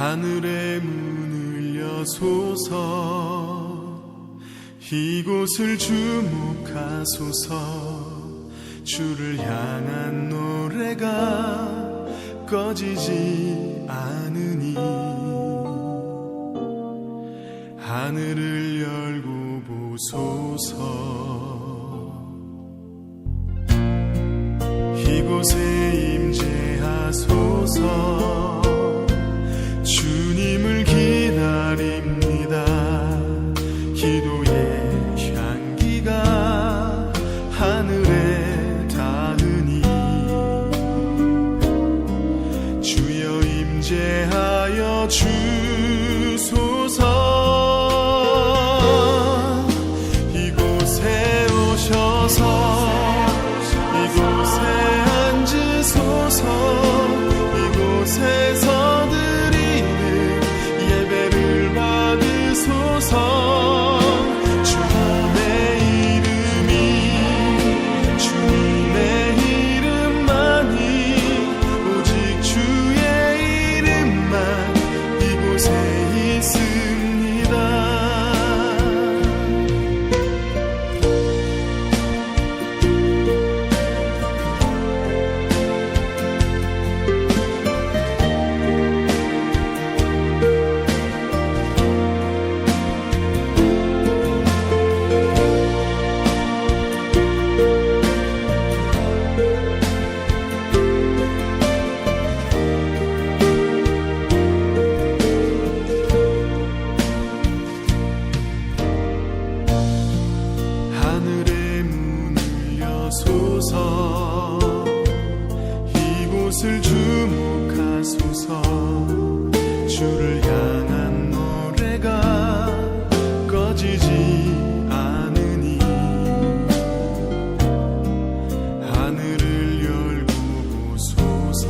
하늘의 문을 여소서 이곳을 주목하소서 주를 향한 노래가 꺼지지 않으니 하늘을 열고 보소서 이곳에 임재하소서 주님을 기다립니다 기도의 향기가 하늘에 닿으니 주여 임재하여 주소서 이곳에 오셔서 이곳에 앉으소서 이곳에서 드리는 예배를 받으소서 주님의 이름만이 오직 주의 이름만 이곳에 있습니다. 하늘의 문을 여소서 이곳을 주목하소서 주를 향한 노래가 꺼지지 않으니 하늘을 열고 보소서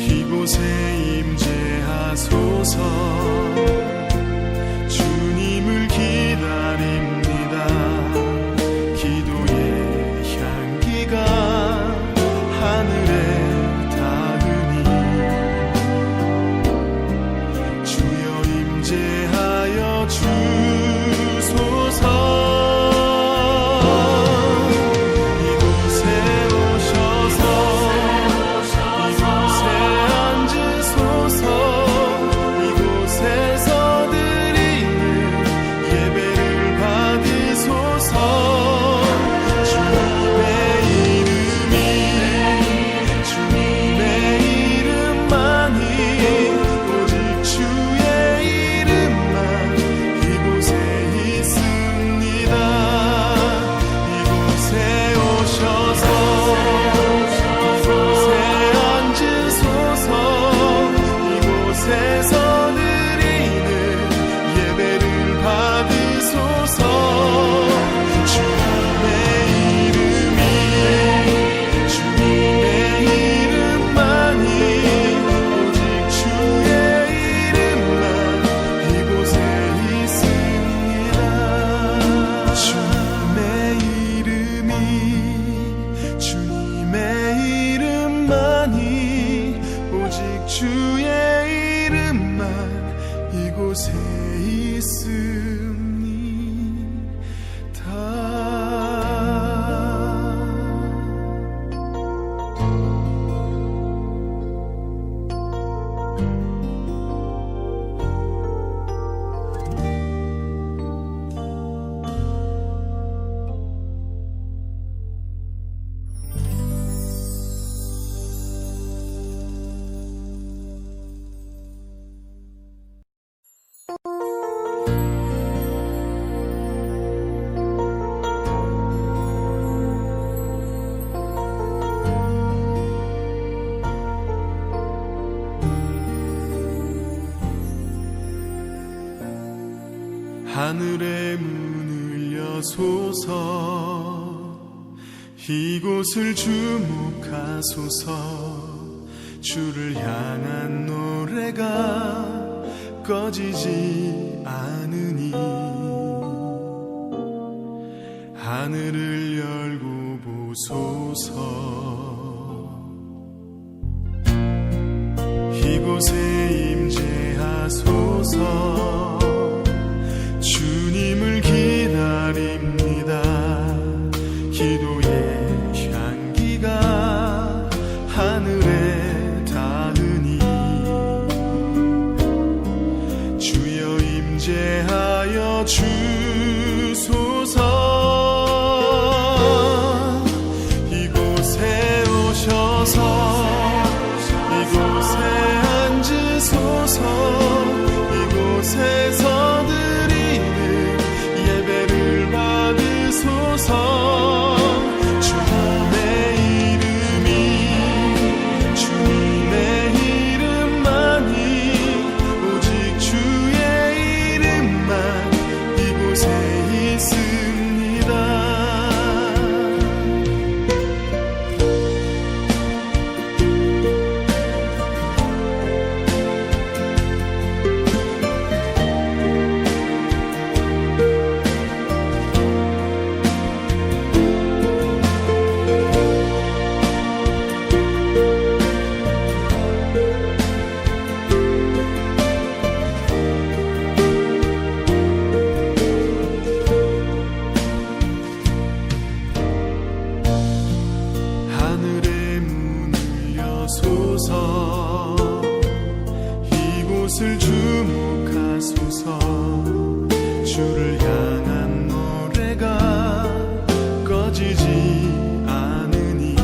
이곳에 임재하소서 주님을 기다립니다 기도의 향기가 하늘에 닿으니 주여 임재하여 주소서 이곳에 오셔서 이곳에 앉으소서 이곳에서 드리는 예배를 받으소서 주님의 이름만이 오직 주의 이름만 이곳에 있습니다. 이곳에 오셔서 이곳에 앉으소서 이곳에서 드리는 예배를 받으소서 주님의 이름만이 오직 주의 이름만 이곳에 있습니다. 주님의 이름만이 오직 주의 이름만 이곳에 하늘의 문을 여소서 이곳을 주목하소서 주를 향한 노래가 꺼지지 않으니 하늘을 열고 보소서 이곳에 임재하소서. 주님을 기다립니다. 기도의 향기가 하늘에 닿으니 주여 임재하여 주소서. 이곳에 오셔서 이곳에 앉으소서. 이곳에서 드리는 예배를 받으소서. 주님의 이름이 주님의 이름만이 오직 주의 이름만 이곳에 있습니다. 하늘의 문을 여소서. 이곳을 주목하소서. 주를 향한 노래가 꺼지지 않으니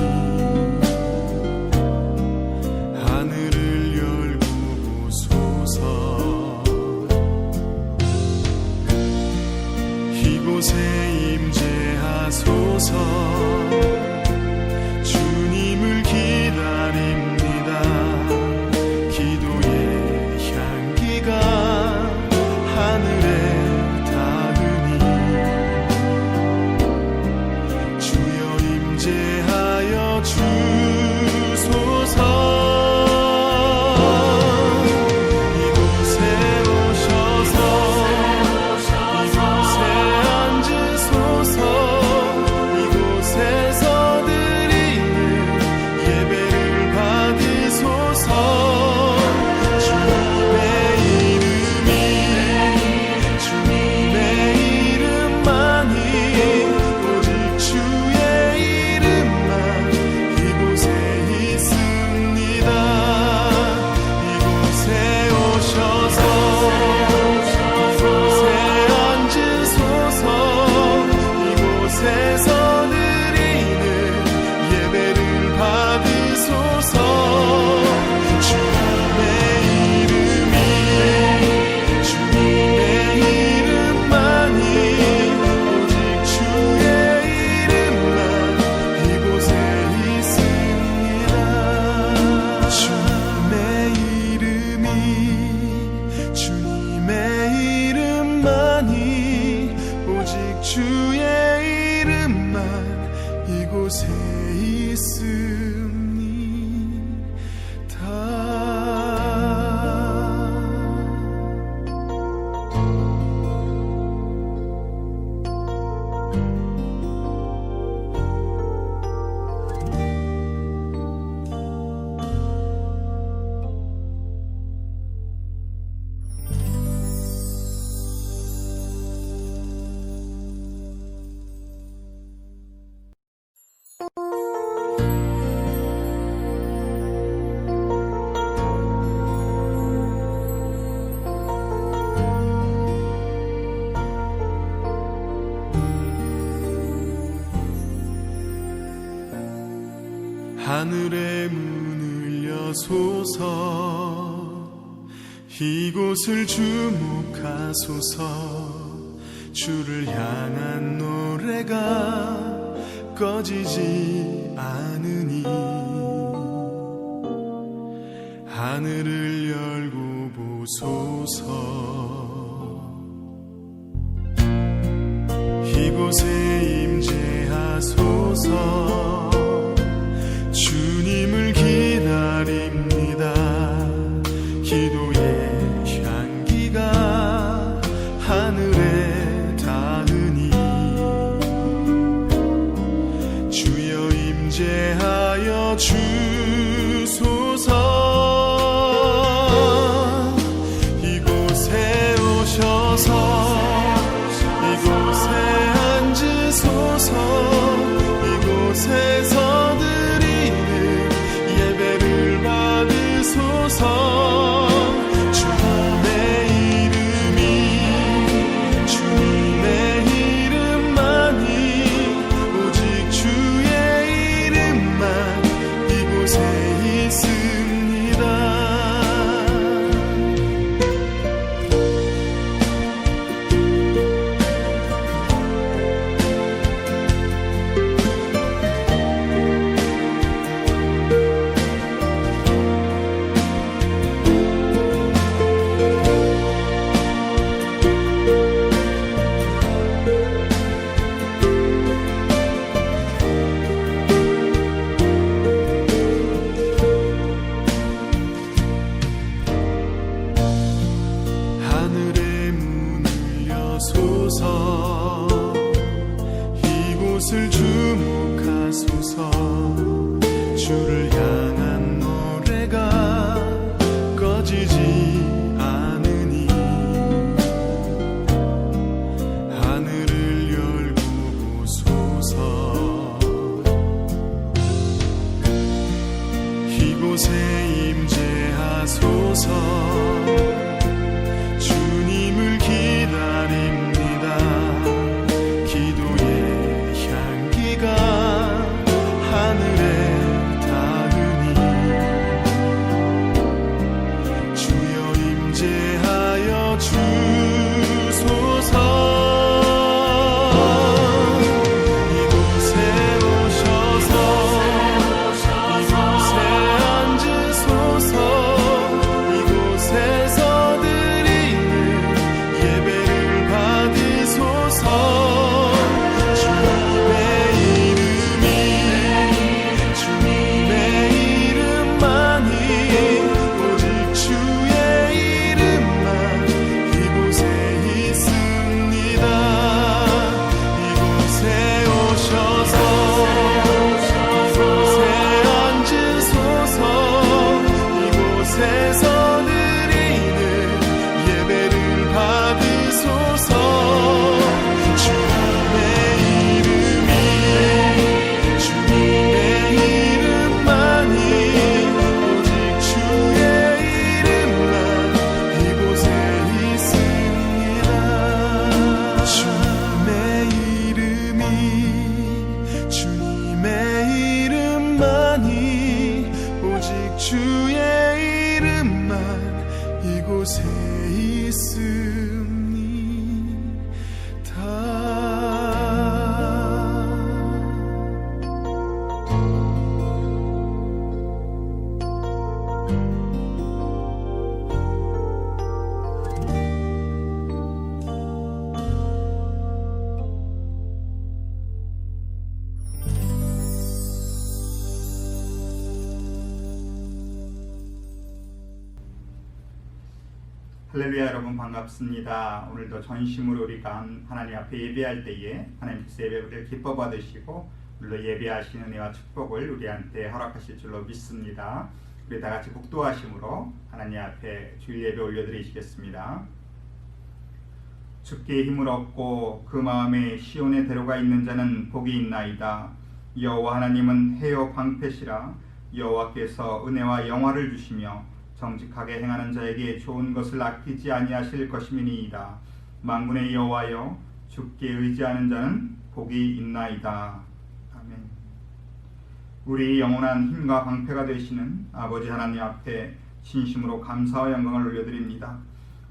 하늘을 열고 보소서. 이곳에 임재하소서. 주님을 기다립니다. 기도의 향기가 하늘에 닿으니 주여 임재하여 주소서. 이곳에 오셔서 이곳에 앉으소서. 이곳에서 드리는 예배를 받으소서. 주님의 이름이 주님의 이름만이 오직 주의 이름만 이곳에 있습니다. 이곳에 오셔서 이곳에 앉으소서. 이곳에서 드리는 예배를 받으소서. 주님의 이름이 주님의 이름만이 오직 주의 이름만 이곳에 있습니다. 주님의 이름이 주님의 이름만이 오직 주의 이름만 이곳에 하늘의 문을 여소서. 이곳을 주목하소서. 주를 향한 노래가 꺼지지 않으니 하늘을 열고 보소서. 이곳에 임재하소서. 주님을 기다립니다. 기도의 향기가 하늘에 닿으니 주여 임재하여 주소서. 이곳에 임재하소서. 주님을 기다립니다. 기도의 향기가 하늘에 닿으니 주여 임재하여 주소서. 할렐루야, 여러분 반갑습니다. 오늘도 전심으로 우리가 하나님 앞에 예배할 때에 하나님께서 예배를 기뻐 받으시고 우리도 예배하시는 은혜와 축복을 우리한테 허락하실 줄로 믿습니다. 우리 다 같이 복도하심으로 하나님 앞에 주일 예배 올려드리시겠습니다. 주께 힘을 얻고 그 마음에 시온에 데려가 있는 자는 복이 있나이다. 여호와 하나님은 해요 방패시라. 여호와께서 은혜와 영화를 주시며 정직하게 행하는 자에게 좋은 것을 아끼지 아니하실 것임이니이다. 만군의 여호와여, 주께 의지하는 자는 복이 있나이다. 아멘. 우리 영원한 힘과 방패가 되시는 아버지 하나님 앞에 진심으로 감사와 영광을 올려드립니다.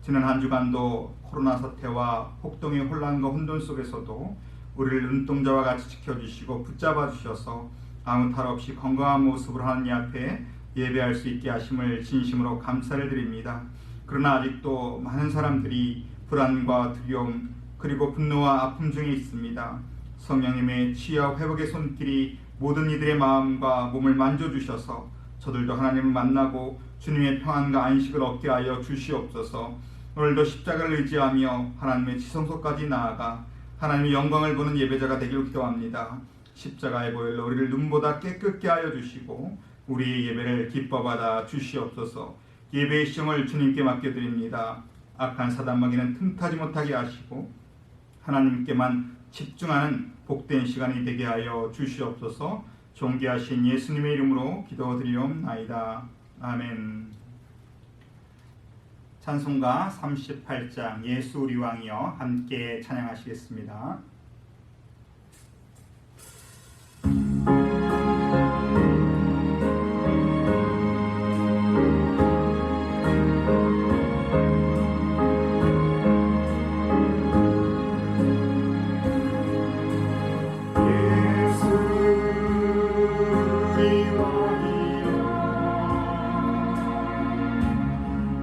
지난 한 주간도 코로나 사태와 폭동의 혼란과 혼돈 속에서도 우리를 눈동자와 같이 지켜주시고 붙잡아 주셔서 아무 탈 없이 건강한 모습으로 하나님 앞에 예배할 수 있게 하심을 진심으로 감사를 드립니다. 그러나 아직도 많은 사람들이 불안과 두려움 그리고 분노와 아픔 중에 있습니다. 성령님의 치유와 회복의 손길이 모든 이들의 마음과 몸을 만져주셔서 저들도 하나님을 만나고 주님의 평안과 안식을 얻게 하여 주시옵소서. 오늘도 십자가를 의지하며 하나님의 지성소까지 나아가 하나님의 영광을 보는 예배자가 되길 기도합니다. 십자가의 보혈로 우리를 눈보다 깨끗게 하여 주시고 우리의 예배를 기뻐받아 주시옵소서. 예배의 시험을 주님께 맡겨드립니다. 악한 사단마귀는 틈타지 못하게 하시고 하나님께만 집중하는 복된 시간이 되게 하여 주시옵소서. 존귀하신 예수님의 이름으로 기도드리옵나이다. 아멘. 찬송가 38장 예수 우리 왕이여 함께 찬양하시겠습니다.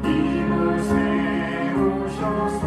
이곳에 오셔서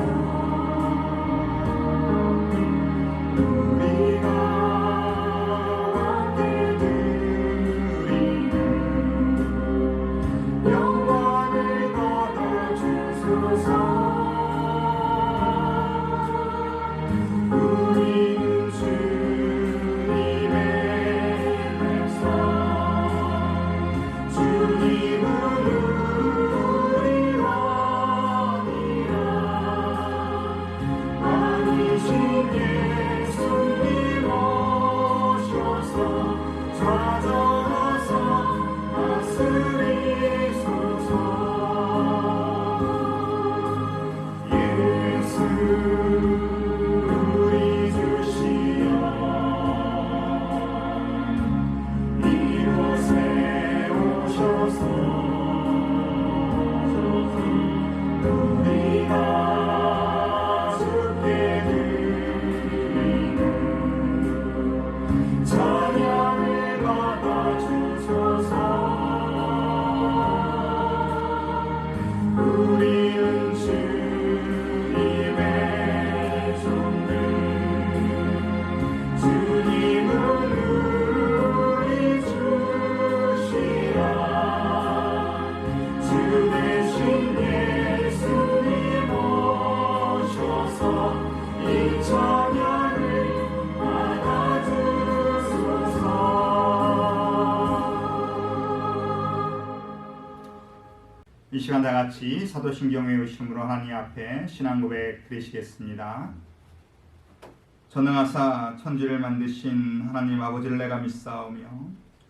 이 시간 다 같이 사도신경 외우심으로 하나님 앞에 신앙 고백 드리시겠습니다. 전능하사 천지를 만드신 하나님 아버지를 내가 믿사오며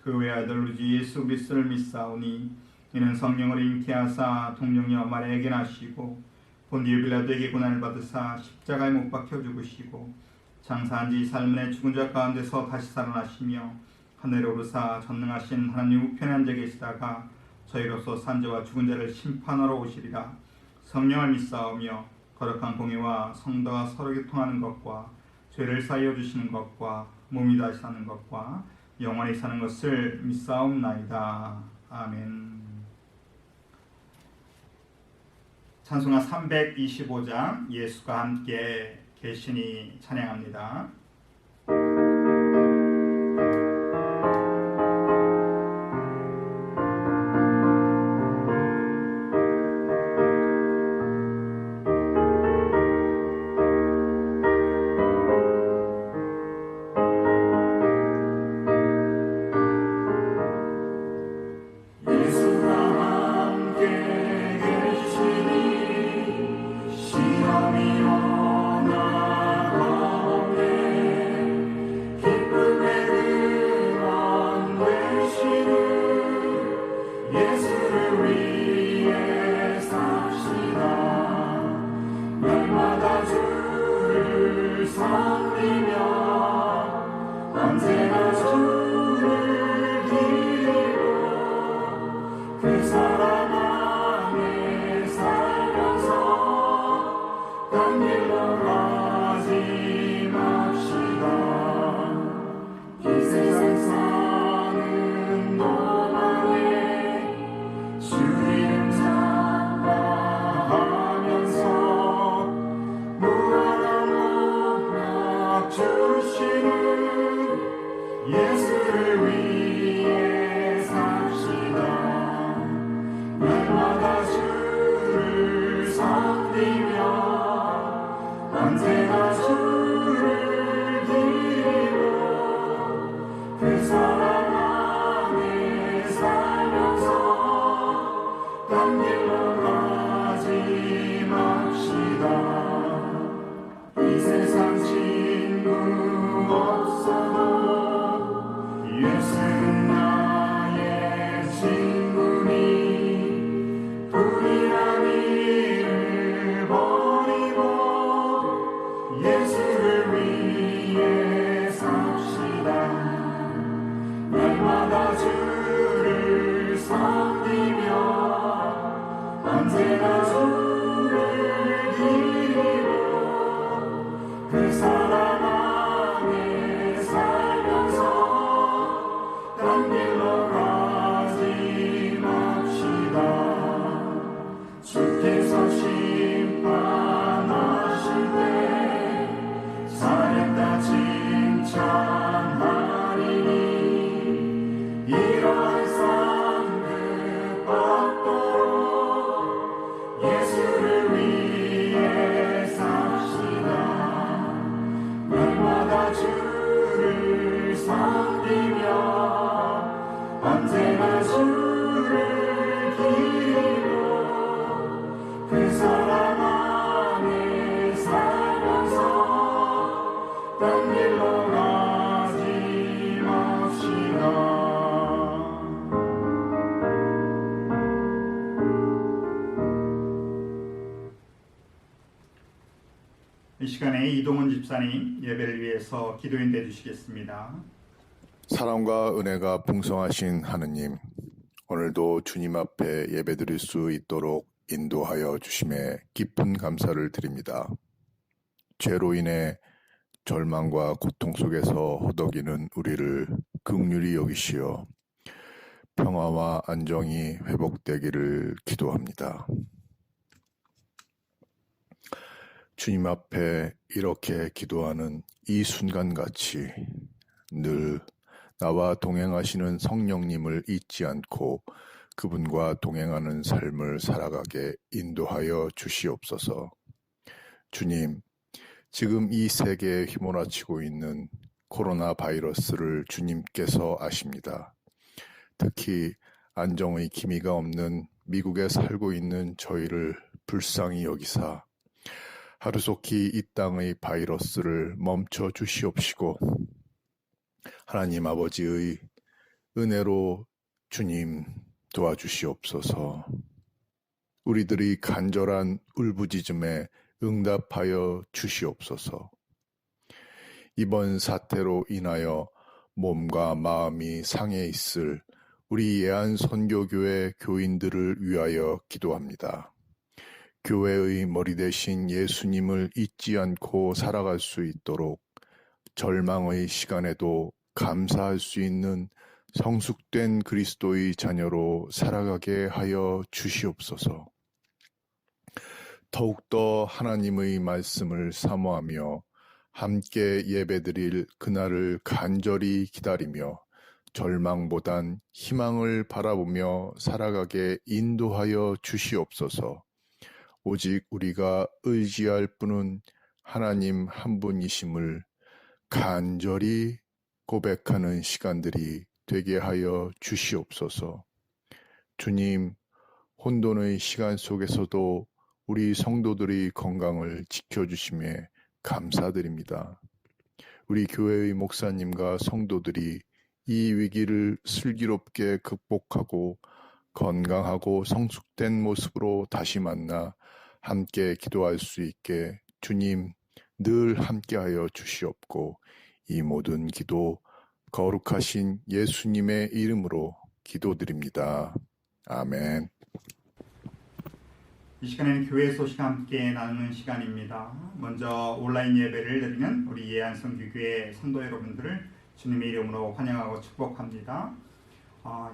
그 외아들 우리 예수 그리스도를 믿사오니 이는 성령을 잉태하사 동정녀 마리아에게 나시고 본디오 빌라도에게 고난을 받으사 십자가에 못 박혀 죽으시고 장사한 지 삶의 죽은 자 가운데서 다시 살아나시며 하늘에 오르사 전능하신 하나님 우편에 앉아 계시다가 저희로서 산자와 죽은 자를 심판하러 오시리라. 성령을 믿사오며 거룩한 공의와 성도와 서로 교통하는 것과 죄를 사하여 주시는 것과 몸이 다시 사는 것과 영원히 사는 것을 믿사옵나이다. 아멘. 찬송가 325장 예수가 함께 계시니 찬양합니다. 예수를 위해 삽시다. 날마다 주를 섬기며 언제나 주를 드리고 그 사랑 안에 살면서 딴 길로 가지 맙시다. 이 세상 친구 없어도 예수는 나의 친구니 불의한 일을 버리고 예수를 위해 삽시다. 날마다 주를 섬기며 언제나 주를 드리고 그 사랑 안에 살면서 딴 길로 가지 맙시다. 주께서 심판하실 때 살했다 칭찬하리니 이러한 상급 받도록 예수를 위해 삽시다. 날마다 주를 섬기며 언제나 주를 기리고 그 사랑 안에 살면서 딴 길로 가지 맙시다. 이 시간에 이동훈 집사님 예배를 위해서 기도인해 주시겠습니다. 사랑과 은혜가 풍성하신 하느님, 오늘도 주님 앞에 예배드릴 수 있도록 인도하여 주심에 깊은 감사를 드립니다. 죄로 인해 절망과 고통 속에서 허덕이는 우리를 긍휼히 여기시어 평화와 안정이 회복되기를 기도합니다. 주님 앞에 이렇게 기도하는 이 순간같이 늘 나와 동행하시는 성령님을 잊지 않고 그분과 동행하는 삶을 살아가게 인도하여 주시옵소서. 주님, 지금 이 세계에 휘몰아치고 있는 코로나 바이러스를 주님께서 아십니다. 특히 안정의 기미가 없는 미국에 살고 있는 저희를 불쌍히 여기사 하루속히 이 땅의 바이러스를 멈춰 주시옵시고 하나님 아버지의 은혜로 주님 도와주시옵소서. 우리들의 간절한 울부짖음에 응답하여 주시옵소서. 이번 사태로 인하여 몸과 마음이 상해 있을 우리 예안 선교교회 교인들을 위하여 기도합니다. 교회의 머리 대신 예수님을 잊지 않고 살아갈 수 있도록 절망의 시간에도 감사할 수 있는 성숙된 그리스도의 자녀로 살아가게 하여 주시옵소서. 더욱더 하나님의 말씀을 사모하며 함께 예배드릴 그날을 간절히 기다리며 절망보단 희망을 바라보며 살아가게 인도하여 주시옵소서. 오직 우리가 의지할 분은 하나님 한 분이심을 간절히 고백하는 시간들이 되게 하여 주시옵소서. 주님, 혼돈의 시간 속에서도 우리 성도들의 건강을 지켜주심에 감사드립니다. 우리 교회의 목사님과 성도들이 이 위기를 슬기롭게 극복하고 건강하고 성숙된 모습으로 다시 만나 함께 기도할 수 있게 주님 늘 함께하여 주시옵고 이 모든 기도 거룩하신 예수님의 이름으로 기도드립니다. 아멘. 이 시간에는 교회 소식 함께 나누는 시간입니다. 먼저 온라인 예배를 드리는 우리 예안성교교회 성도 여러분들을 주님의 이름으로 환영하고 축복합니다.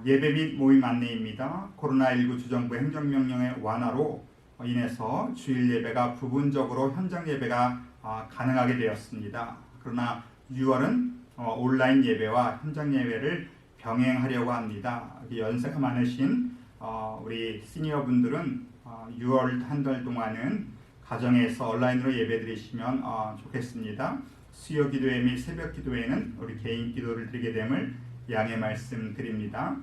예배 및 모임 안내입니다. 코로나19 주정부 행정명령의 완화로 인해서 주일 예배가 부분적으로 현장 예배가 가능하게 되었습니다. 그러나 6월은 온라인 예배와 현장 예배를 병행하려고 합니다. 연세가 많으신 우리 시니어 분들은 6월 한 달 동안은 가정에서 온라인으로 예배드리시면 좋겠습니다. 수요 기도회 및 새벽 기도회는 우리 개인 기도를 드리게 됨을 양해 말씀드립니다.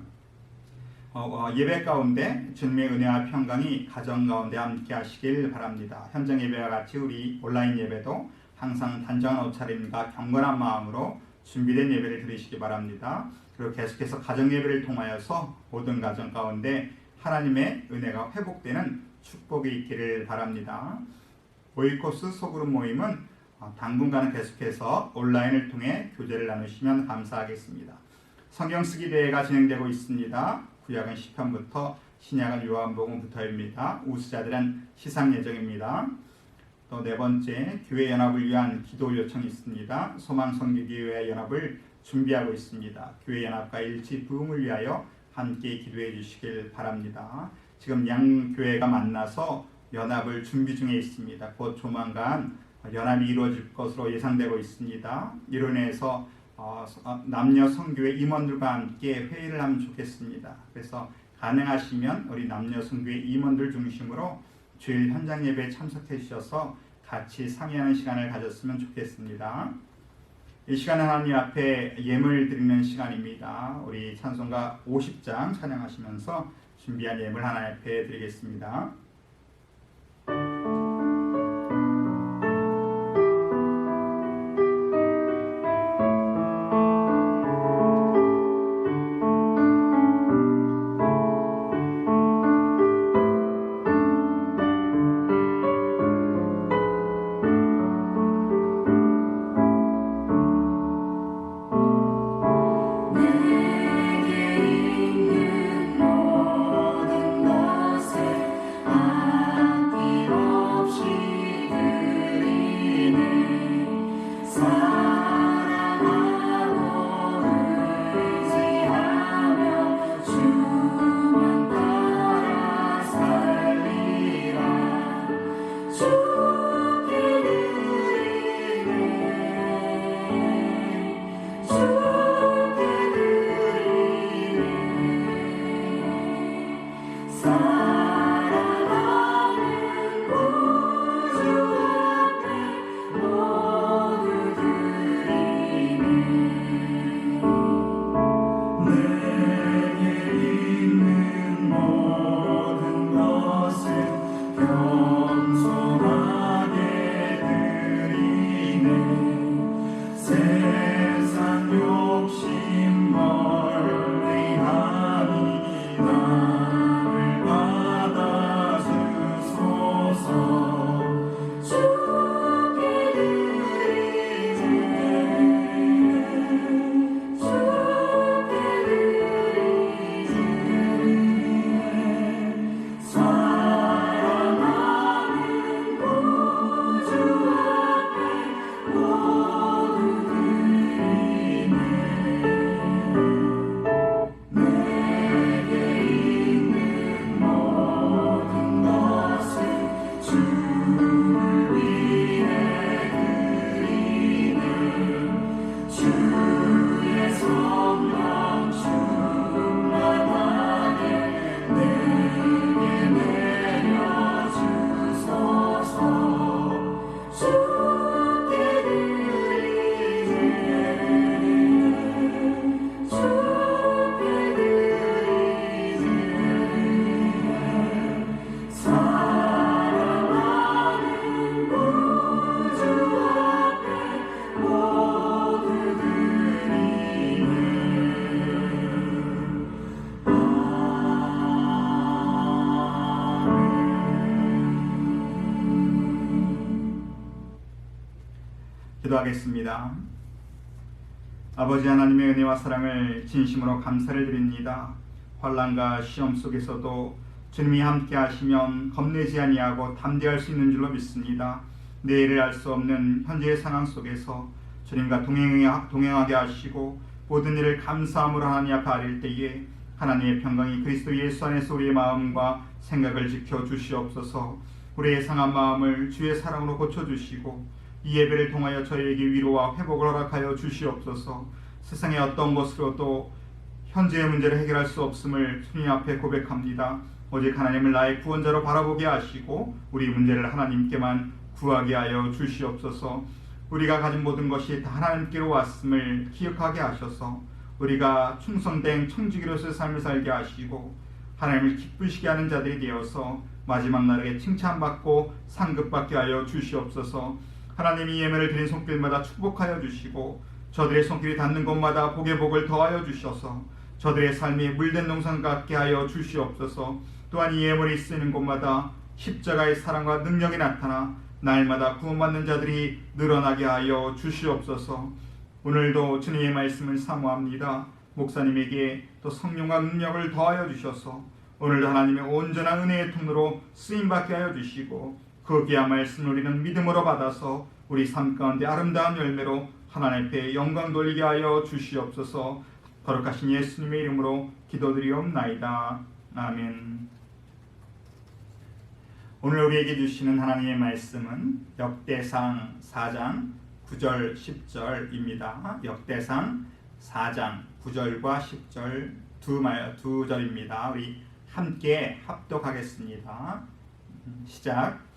예배 가운데 주님의 은혜와 평강이 가정 가운데 함께 하시길 바랍니다. 현장 예배와 같이 우리 온라인 예배도 항상 단정한 옷차림과 경건한 마음으로 준비된 예배를 드리시기 바랍니다. 그리고 계속해서 가정 예배를 통하여서 모든 가정 가운데 하나님의 은혜가 회복되는 축복이 있기를 바랍니다. 오이코스 소그룹 모임은 당분간은 계속해서 온라인을 통해 교제를 나누시면 감사하겠습니다. 성경 쓰기 대회가 진행되고 있습니다. 구약은 시편부터 신약은 요한복음부터입니다. 우수자들은 시상 예정입니다. 또 네 번째, 교회 연합을 위한 기도 요청이 있습니다. 소망선교교회 연합을 준비하고 있습니다. 교회 연합과 일치 부흥을 위하여 함께 기도해 주시길 바랍니다. 지금 양 교회가 만나서 연합을 준비 중에 있습니다. 곧 조만간 연합이 이루어질 것으로 예상되고 있습니다. 이로 인해서 남녀 선교회 임원들과 함께 회의를 하면 좋겠습니다. 그래서 가능하시면 우리 남녀 선교회 임원들 중심으로 주일 현장 예배에 참석해 주셔서 같이 상의하는 시간을 가졌으면 좋겠습니다. 이 시간은 하나님 앞에 예물 드리는 시간입니다. 우리 찬송가 50장 찬양하시면서 준비한 예물 하나님 앞에 드리겠습니다. 내게 있는 모든 기도하겠습니다. 아버지 하나님의 은혜와 사랑을 진심으로 감사를 드립니다. 환난과 시험 속에서도 주님이 함께 하시면 겁내지 아니하고 담대할 수 있는 줄로 믿습니다. 내일을 알 수 없는 현재의 상황 속에서 주님과 동행하게 하시고 모든 일을 감사함으로 하나님 앞에 아릴 때에 하나님의 평강이 그리스도 예수 안에서 우리의 마음과 생각을 지켜 주시옵소서. 우리의 상한 마음을 주의 사랑으로 고쳐주시고 이 예배를 통하여 저희에게 위로와 회복을 허락하여 주시옵소서. 세상의 어떤 것으로도 현재의 문제를 해결할 수 없음을 주님 앞에 고백합니다. 오직 하나님을 나의 구원자로 바라보게 하시고 우리 문제를 하나님께만 구하게 하여 주시옵소서. 우리가 가진 모든 것이 다 하나님께로 왔음을 기억하게 하셔서 우리가 충성된 청지기로서의 삶을 살게 하시고 하나님을 기쁘시게 하는 자들이 되어서 마지막 날에 칭찬받고 상급받게 하여 주시옵소서. 하나님이 예배를 드린 손길마다 축복하여 주시고 저들의 손길이 닿는 곳마다 복의 복을 더하여 주셔서 저들의 삶이 물된 농산 같게 하여 주시옵소서. 또한 이 예물이 쓰이는 곳마다 십자가의 사랑과 능력이 나타나 날마다 구원받는 자들이 늘어나게 하여 주시옵소서. 오늘도 주님의 말씀을 사모합니다. 목사님에게 또 성령과 능력을 더하여 주셔서 오늘도 하나님의 온전한 은혜의 통로로 쓰임받게 하여 주시고 그 귀한 말씀을 우리는 믿음으로 받아서 우리 삶 가운데 아름다운 열매로 하나님 앞에 영광 돌리게 하여 주시옵소서. 거룩하신 예수님의 이름으로 기도드리옵나이다. 아멘. 오늘 우리에게 주시는 하나님의 말씀은 역대상 4장 9절 10절입니다. 역대상 4장 9절과 10절 두 절입니다. 우리 함께 합독하겠습니다. 시작.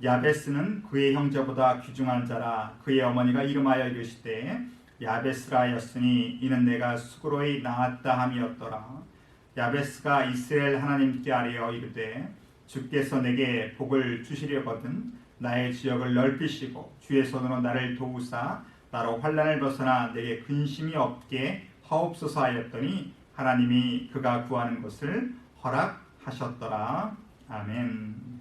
야베스는 그의 형제보다 귀중한 자라. 그의 어머니가 이름하여 이르시되 야베스라였으니 이는 내가 수고로이 낳았다 함이었더라. 야베스가 이스라엘 하나님께 아뢰어 이르되 주께서 내게 복을 주시려거든 나의 지역을 넓히시고 주의 손으로 나를 도우사 나로 환난을 벗어나 내게 근심이 없게 하옵소서 하였더니 하나님이 그가 구하는 것을 허락하셨더라. 아멘.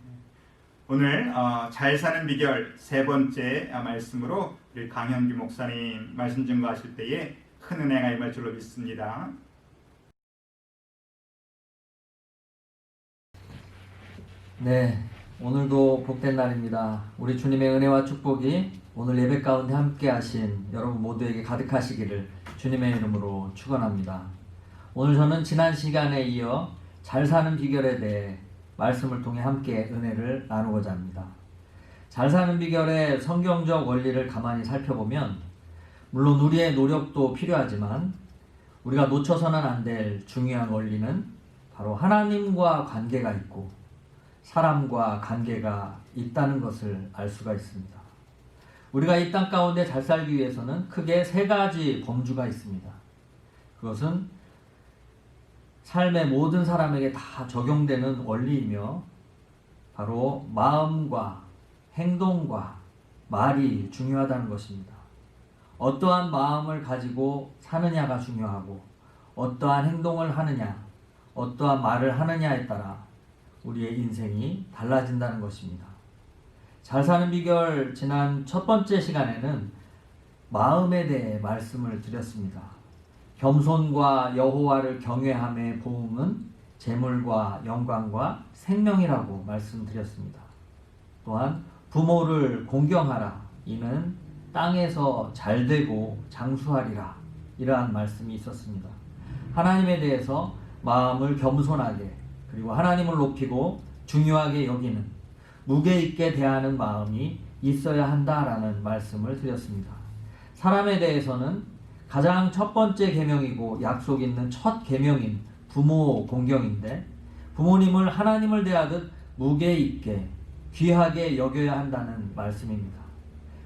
오늘 잘 사는 비결 세 번째 말씀으로 우리 강현규 목사님 말씀 증거하실 때에 큰 은혜가 임할 줄로 믿습니다. 네, 오늘도 복된 날입니다. 우리 주님의 은혜와 축복이 오늘 예배 가운데 함께 하신 여러분 모두에게 가득하시기를 주님의 이름으로 축원합니다. 오늘 저는 지난 시간에 이어 잘 사는 비결에 대해 말씀을 통해 함께 은혜를 나누고자 합니다. 잘 사는 비결의 성경적 원리를 가만히 살펴보면 물론 우리의 노력도 필요하지만 우리가 놓쳐서는 안 될 중요한 원리는 바로 하나님과 관계가 있고 사람과 관계가 있다는 것을 알 수가 있습니다. 우리가 이 땅 가운데 잘 살기 위해서는 크게 세 가지 범주가 있습니다. 그것은 삶의 모든 사람에게 다 적용되는 원리이며 바로 마음과 행동과 말이 중요하다는 것입니다. 어떠한 마음을 가지고 사느냐가 중요하고 어떠한 행동을 하느냐, 어떠한 말을 하느냐에 따라 우리의 인생이 달라진다는 것입니다. 잘 사는 비결 지난 첫 번째 시간에는 마음에 대해 말씀을 드렸습니다. 겸손과 여호와를 경외함의 보응은 재물과 영광과 생명이라고 말씀드렸습니다. 또한 부모를 공경하라 이는 땅에서 잘되고 장수하리라 이러한 말씀이 있었습니다. 하나님에 대해서 마음을 겸손하게 그리고 하나님을 높이고 중요하게 여기는 무게 있게 대하는 마음이 있어야 한다라는 말씀을 드렸습니다. 사람에 대해서는 가장 첫 번째 계명이고 약속 있는 첫 계명인 부모 공경인데 부모님을 하나님을 대하듯 무게 있게 귀하게 여겨야 한다는 말씀입니다.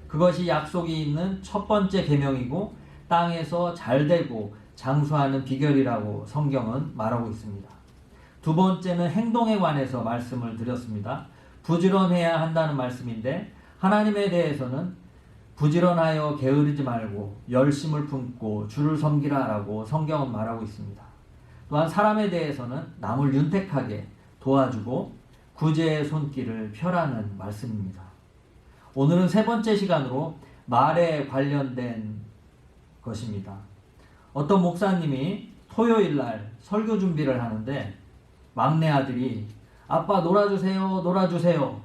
그것이 약속이 있는 첫 번째 계명이고 땅에서 잘되고 장수하는 비결이라고 성경은 말하고 있습니다. 두 번째는 행동에 관해서 말씀을 드렸습니다. 부지런해야 한다는 말씀인데 하나님에 대해서는 부지런하여 게으르지 말고 열심을 품고 주를 섬기라 라고 성경은 말하고 있습니다. 또한 사람에 대해서는 남을 윤택하게 도와주고 구제의 손길을 펴라는 말씀입니다. 오늘은 세 번째 시간으로 말에 관련된 것입니다. 어떤 목사님이 토요일 날 설교 준비를 하는데 막내 아들이 아빠 놀아주세요, 놀아주세요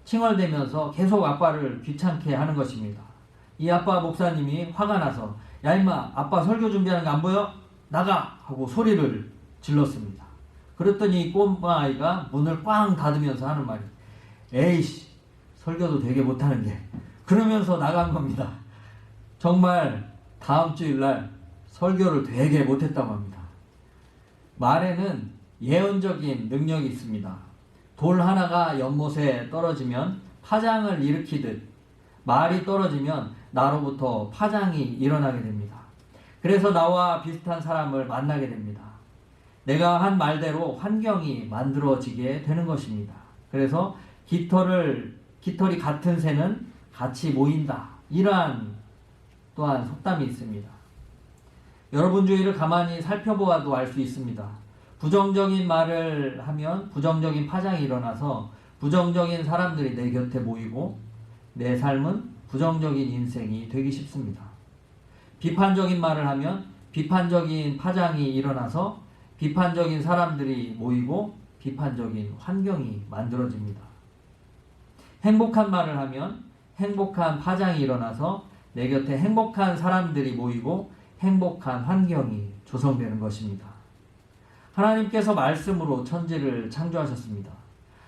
칭얼대면서 계속 아빠를 귀찮게 하는 것입니다. 이 아빠 목사님이 화가 나서 야 임마 아빠 설교 준비하는 거 안 보여? 나가! 하고 소리를 질렀습니다. 그랬더니 이 꼬마아이가 문을 꽝 닫으면서 하는 말이 에이씨 설교도 되게 못하는 게 그러면서 나간 겁니다. 정말 다음 주일날 설교를 되게 못했다고 합니다. 말에는 예언적인 능력이 있습니다. 돌 하나가 연못에 떨어지면 파장을 일으키듯 말이 떨어지면 나로부터 파장이 일어나게 됩니다. 그래서 나와 비슷한 사람을 만나게 됩니다. 내가 한 말대로 환경이 만들어지게 되는 것입니다. 그래서 깃털이 같은 새는 같이 모인다. 이러한 또한 속담이 있습니다. 여러분 주위를 가만히 살펴보아도 알 수 있습니다. 부정적인 말을 하면 부정적인 파장이 일어나서 부정적인 사람들이 내 곁에 모이고 내 삶은 부정적인 인생이 되기 쉽습니다. 비판적인 말을 하면 비판적인 파장이 일어나서 비판적인 사람들이 모이고 비판적인 환경이 만들어집니다. 행복한 말을 하면 행복한 파장이 일어나서 내 곁에 행복한 사람들이 모이고 행복한 환경이 조성되는 것입니다. 하나님께서 말씀으로 천지를 창조하셨습니다.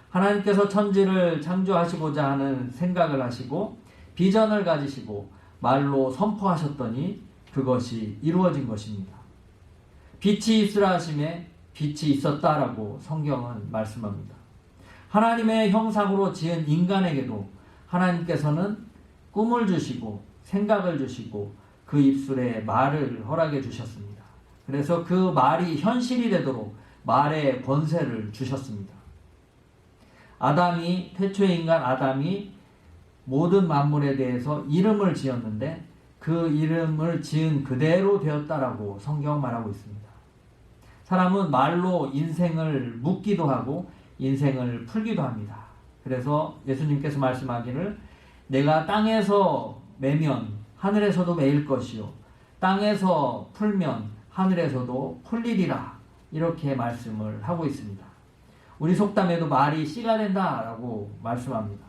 하나님께서 천지를 창조하시고자 하는 생각을 하시고 비전을 가지시고 말로 선포하셨더니 그것이 이루어진 것입니다. 빛이 있으라 하심에 빛이 있었다라고 성경은 말씀합니다. 하나님의 형상으로 지은 인간에게도 하나님께서는 꿈을 주시고 생각을 주시고 그 입술에 말을 허락해 주셨습니다. 그래서 그 말이 현실이 되도록 말의 권세를 주셨습니다. 태초의 인간 아담이 모든 만물에 대해서 이름을 지었는데 그 이름을 지은 그대로 되었다라고 성경 말하고 있습니다. 사람은 말로 인생을 묻기도 하고 인생을 풀기도 합니다. 그래서 예수님께서 말씀하기를 내가 땅에서 매면 하늘에서도 매일 것이요 땅에서 풀면 하늘에서도 풀리리라 이렇게 말씀을 하고 있습니다. 우리 속담에도 말이 씨가 된다라고 말씀합니다.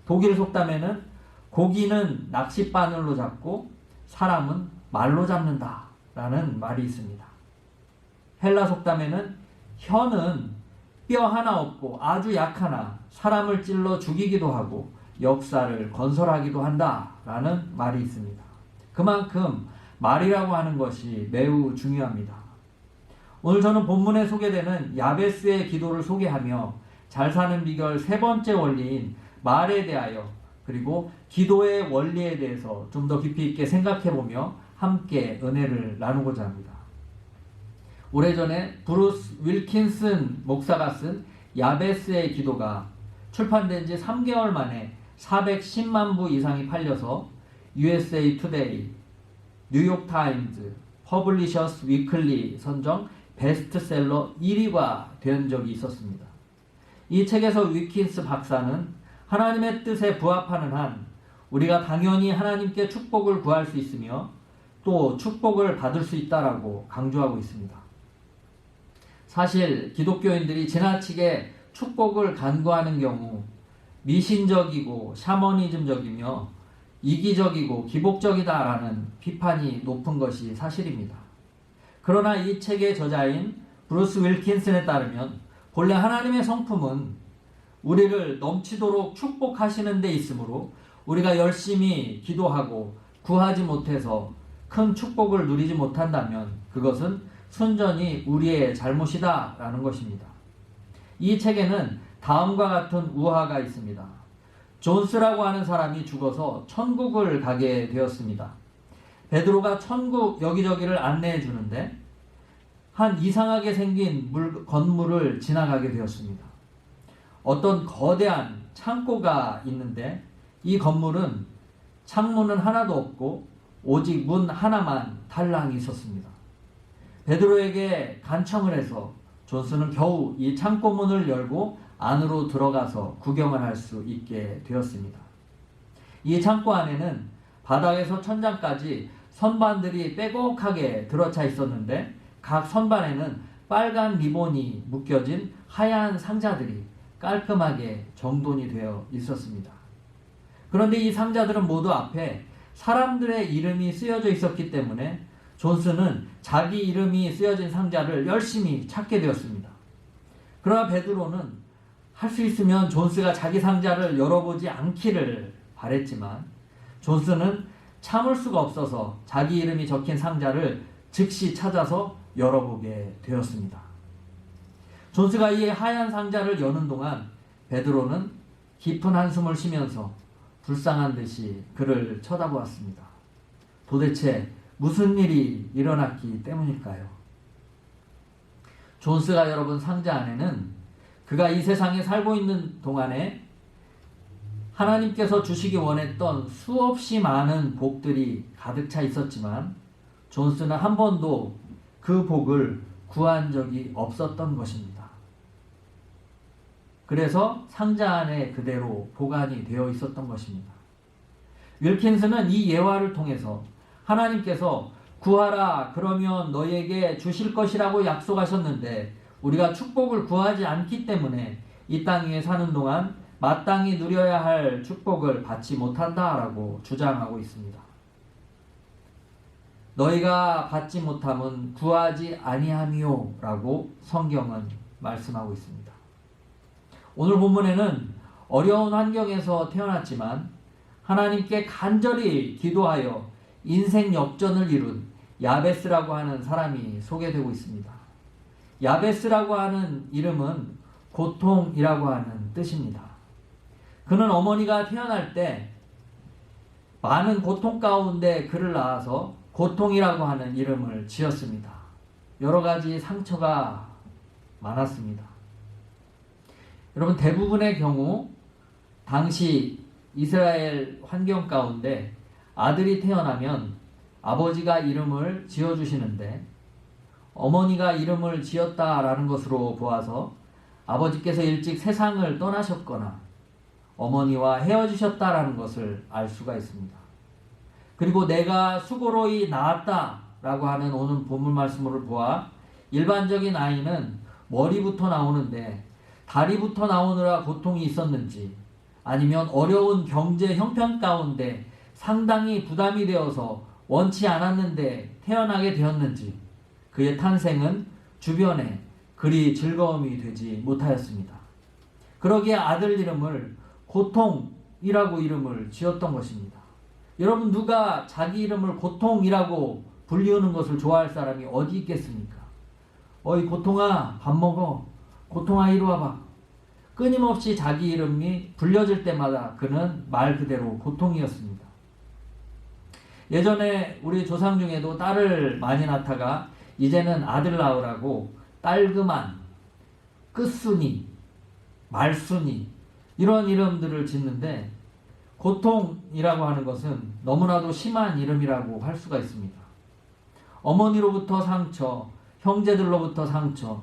독일 속담에는 고기는 낚싯바늘로 잡고 사람은 말로 잡는다라는 말이 있습니다. 헬라 속담에는 혀는 뼈 하나 없고 아주 약하나 사람을 찔러 죽이기도 하고 역사를 건설하기도 한다라는 말이 있습니다. 그만큼 말이라고 하는 것이 매우 중요합니다. 오늘 저는 본문에 소개되는 야베스의 기도를 소개하며 잘 사는 비결 세 번째 원리인 말에 대하여 그리고 기도의 원리에 대해서 좀 더 깊이 있게 생각해보며 함께 은혜를 나누고자 합니다. 오래전에 브루스 윌킨슨 목사가 쓴 야베스의 기도가 출판된 지 3개월 만에 410만 부 이상이 팔려서 USA 투데이, 뉴욕타임즈, 퍼블리셔스 위클리 선정 베스트셀러 1위가 된 적이 있었습니다. 이 책에서 위킨스 박사는 하나님의 뜻에 부합하는 한 우리가 당연히 하나님께 축복을 구할 수 있으며 또 축복을 받을 수 있다라고 강조하고 있습니다. 사실 기독교인들이 지나치게 축복을 간구하는 경우 미신적이고 샤머니즘적이며 이기적이고 기복적이다라는 비판이 높은 것이 사실입니다. 그러나 이 책의 저자인 브루스 윌킨슨에 따르면 본래 하나님의 성품은 우리를 넘치도록 축복하시는 데 있으므로 우리가 열심히 기도하고 구하지 못해서 큰 축복을 누리지 못한다면 그것은 순전히 우리의 잘못이다 라는 것입니다. 이 책에는 다음과 같은 우화가 있습니다. 존스라고 하는 사람이 죽어서 천국을 가게 되었습니다. 베드로가 천국 여기저기를 안내해 주는데 한 이상하게 생긴 건물을 지나가게 되었습니다. 어떤 거대한 창고가 있는데 이 건물은 창문은 하나도 없고 오직 문 하나만 달랑이 있었습니다. 베드로에게 간청을 해서 존스는 겨우 이 창고 문을 열고 안으로 들어가서 구경을 할 수 있게 되었습니다. 이 창고 안에는 바닥에서 천장까지 선반들이 빼곡하게 들어차 있었는데 각 선반에는 빨간 리본이 묶여진 하얀 상자들이 깔끔하게 정돈이 되어 있었습니다. 그런데 이 상자들은 모두 앞에 사람들의 이름이 쓰여져 있었기 때문에 존스는 자기 이름이 쓰여진 상자를 열심히 찾게 되었습니다. 그러나 베드로는 할 수 있으면 존스가 자기 상자를 열어보지 않기를 바랬지만 존스는 참을 수가 없어서 자기 이름이 적힌 상자를 즉시 찾아서 열어보게 되었습니다. 존스가 이 하얀 상자를 여는 동안 베드로는 깊은 한숨을 쉬면서 불쌍한 듯이 그를 쳐다보았습니다. 도대체 무슨 일이 일어났기 때문일까요? 존스가 열어본 상자 안에는 그가 이 세상에 살고 있는 동안에 하나님께서 주시기 원했던 수없이 많은 복들이 가득 차 있었지만 존스는 한 번도 그 복을 구한 적이 없었던 것입니다. 그래서 상자 안에 그대로 보관이 되어 있었던 것입니다. 윌킨스는 이 예화를 통해서 하나님께서 구하라 그러면 너희에게 주실 것이라고 약속하셨는데 우리가 축복을 구하지 않기 때문에 이 땅 위에 사는 동안 마땅히 누려야 할 축복을 받지 못한다라고 주장하고 있습니다. 너희가 받지 못함은 구하지 아니함이요 라고 성경은 말씀하고 있습니다. 오늘 본문에는 어려운 환경에서 태어났지만 하나님께 간절히 기도하여 인생 역전을 이룬 야베스라고 하는 사람이 소개되고 있습니다. 야베스라고 하는 이름은 고통이라고 하는 뜻입니다. 그는 어머니가 태어날 때 많은 고통 가운데 그를 낳아서 고통이라고 하는 이름을 지었습니다. 여러 가지 상처가 많았습니다. 여러분, 대부분의 경우 당시 이스라엘 환경 가운데 아들이 태어나면 아버지가 이름을 지어주시는데 어머니가 이름을 지었다라는 것으로 보아서 아버지께서 일찍 세상을 떠나셨거나 어머니와 헤어지셨다라는 것을 알 수가 있습니다. 그리고 내가 수고로이 낳았다라고 하는 오늘 본문 말씀을 보아 일반적인 아이는 머리부터 나오는데 다리부터 나오느라 고통이 있었는지 아니면 어려운 경제 형편 가운데 상당히 부담이 되어서 원치 않았는데 태어나게 되었는지 그의 탄생은 주변에 그리 즐거움이 되지 못하였습니다. 그러기에 아들 이름을 고통이라고 이름을 지었던 것입니다. 여러분, 누가 자기 이름을 고통이라고 불리우는 것을 좋아할 사람이 어디 있겠습니까? 어이 고통아 밥 먹어, 고통아 이리 와봐. 끊임없이 자기 이름이 불려질 때마다 그는 말 그대로 고통이었습니다. 예전에 우리 조상 중에도 딸을 많이 낳다가 이제는 아들 낳으라고 딸그만, 끝순이, 말순이 이런 이름들을 짓는데 고통이라고 하는 것은 너무나도 심한 이름이라고 할 수가 있습니다. 어머니로부터 상처, 형제들로부터 상처,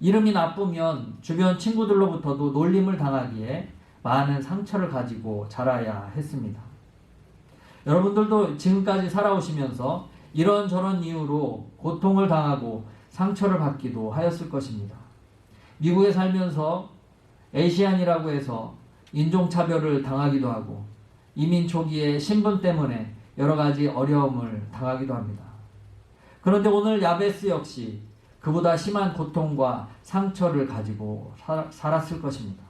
이름이 나쁘면 주변 친구들로부터도 놀림을 당하기에 많은 상처를 가지고 자라야 했습니다. 여러분들도 지금까지 살아오시면서 이런저런 이유로 고통을 당하고 상처를 받기도 하였을 것입니다. 미국에 살면서 에이시안이라고 해서 인종차별을 당하기도 하고 이민 초기에 신분 때문에 여러 가지 어려움을 당하기도 합니다. 그런데 오늘 야베스 역시 그보다 심한 고통과 상처를 가지고 살았을 것입니다.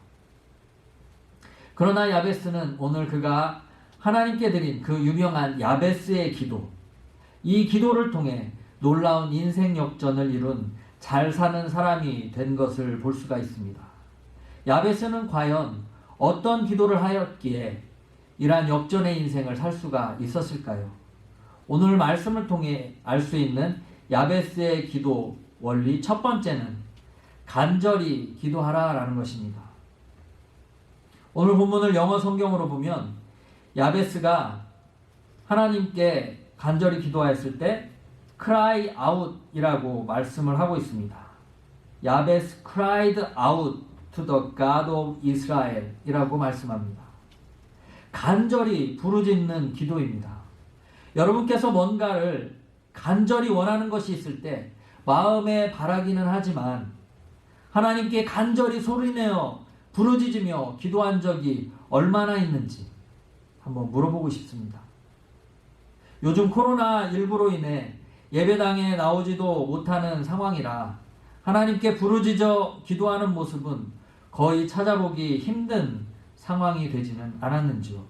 그러나 야베스는 오늘 그가 하나님께 드린 그 유명한 야베스의 기도, 이 기도를 통해 놀라운 인생 역전을 이룬 잘 사는 사람이 된 것을 볼 수가 있습니다. 야베스는 과연 어떤 기도를 하였기에 이러한 역전의 인생을 살 수가 있었을까요? 오늘 말씀을 통해 알 수 있는 야베스의 기도 원리 첫 번째는 간절히 기도하라라는 것입니다. 오늘 본문을 영어 성경으로 보면 야베스가 하나님께 간절히 기도하였을 때 cry out 이라고 말씀을 하고 있습니다. 야베스 cried out to the God of Israel 이라고 말씀합니다. 간절히 부르짖는 기도입니다. 여러분께서 뭔가를 간절히 원하는 것이 있을 때 마음에 바라기는 하지만 하나님께 간절히 소리내어 부르짖으며 기도한 적이 얼마나 있는지 한번 물어보고 싶습니다. 요즘 코로나19로 인해 예배당에 나오지도 못하는 상황이라 하나님께 부르짖어 기도하는 모습은 거의 찾아보기 힘든 상황이 되지는 않았는지요.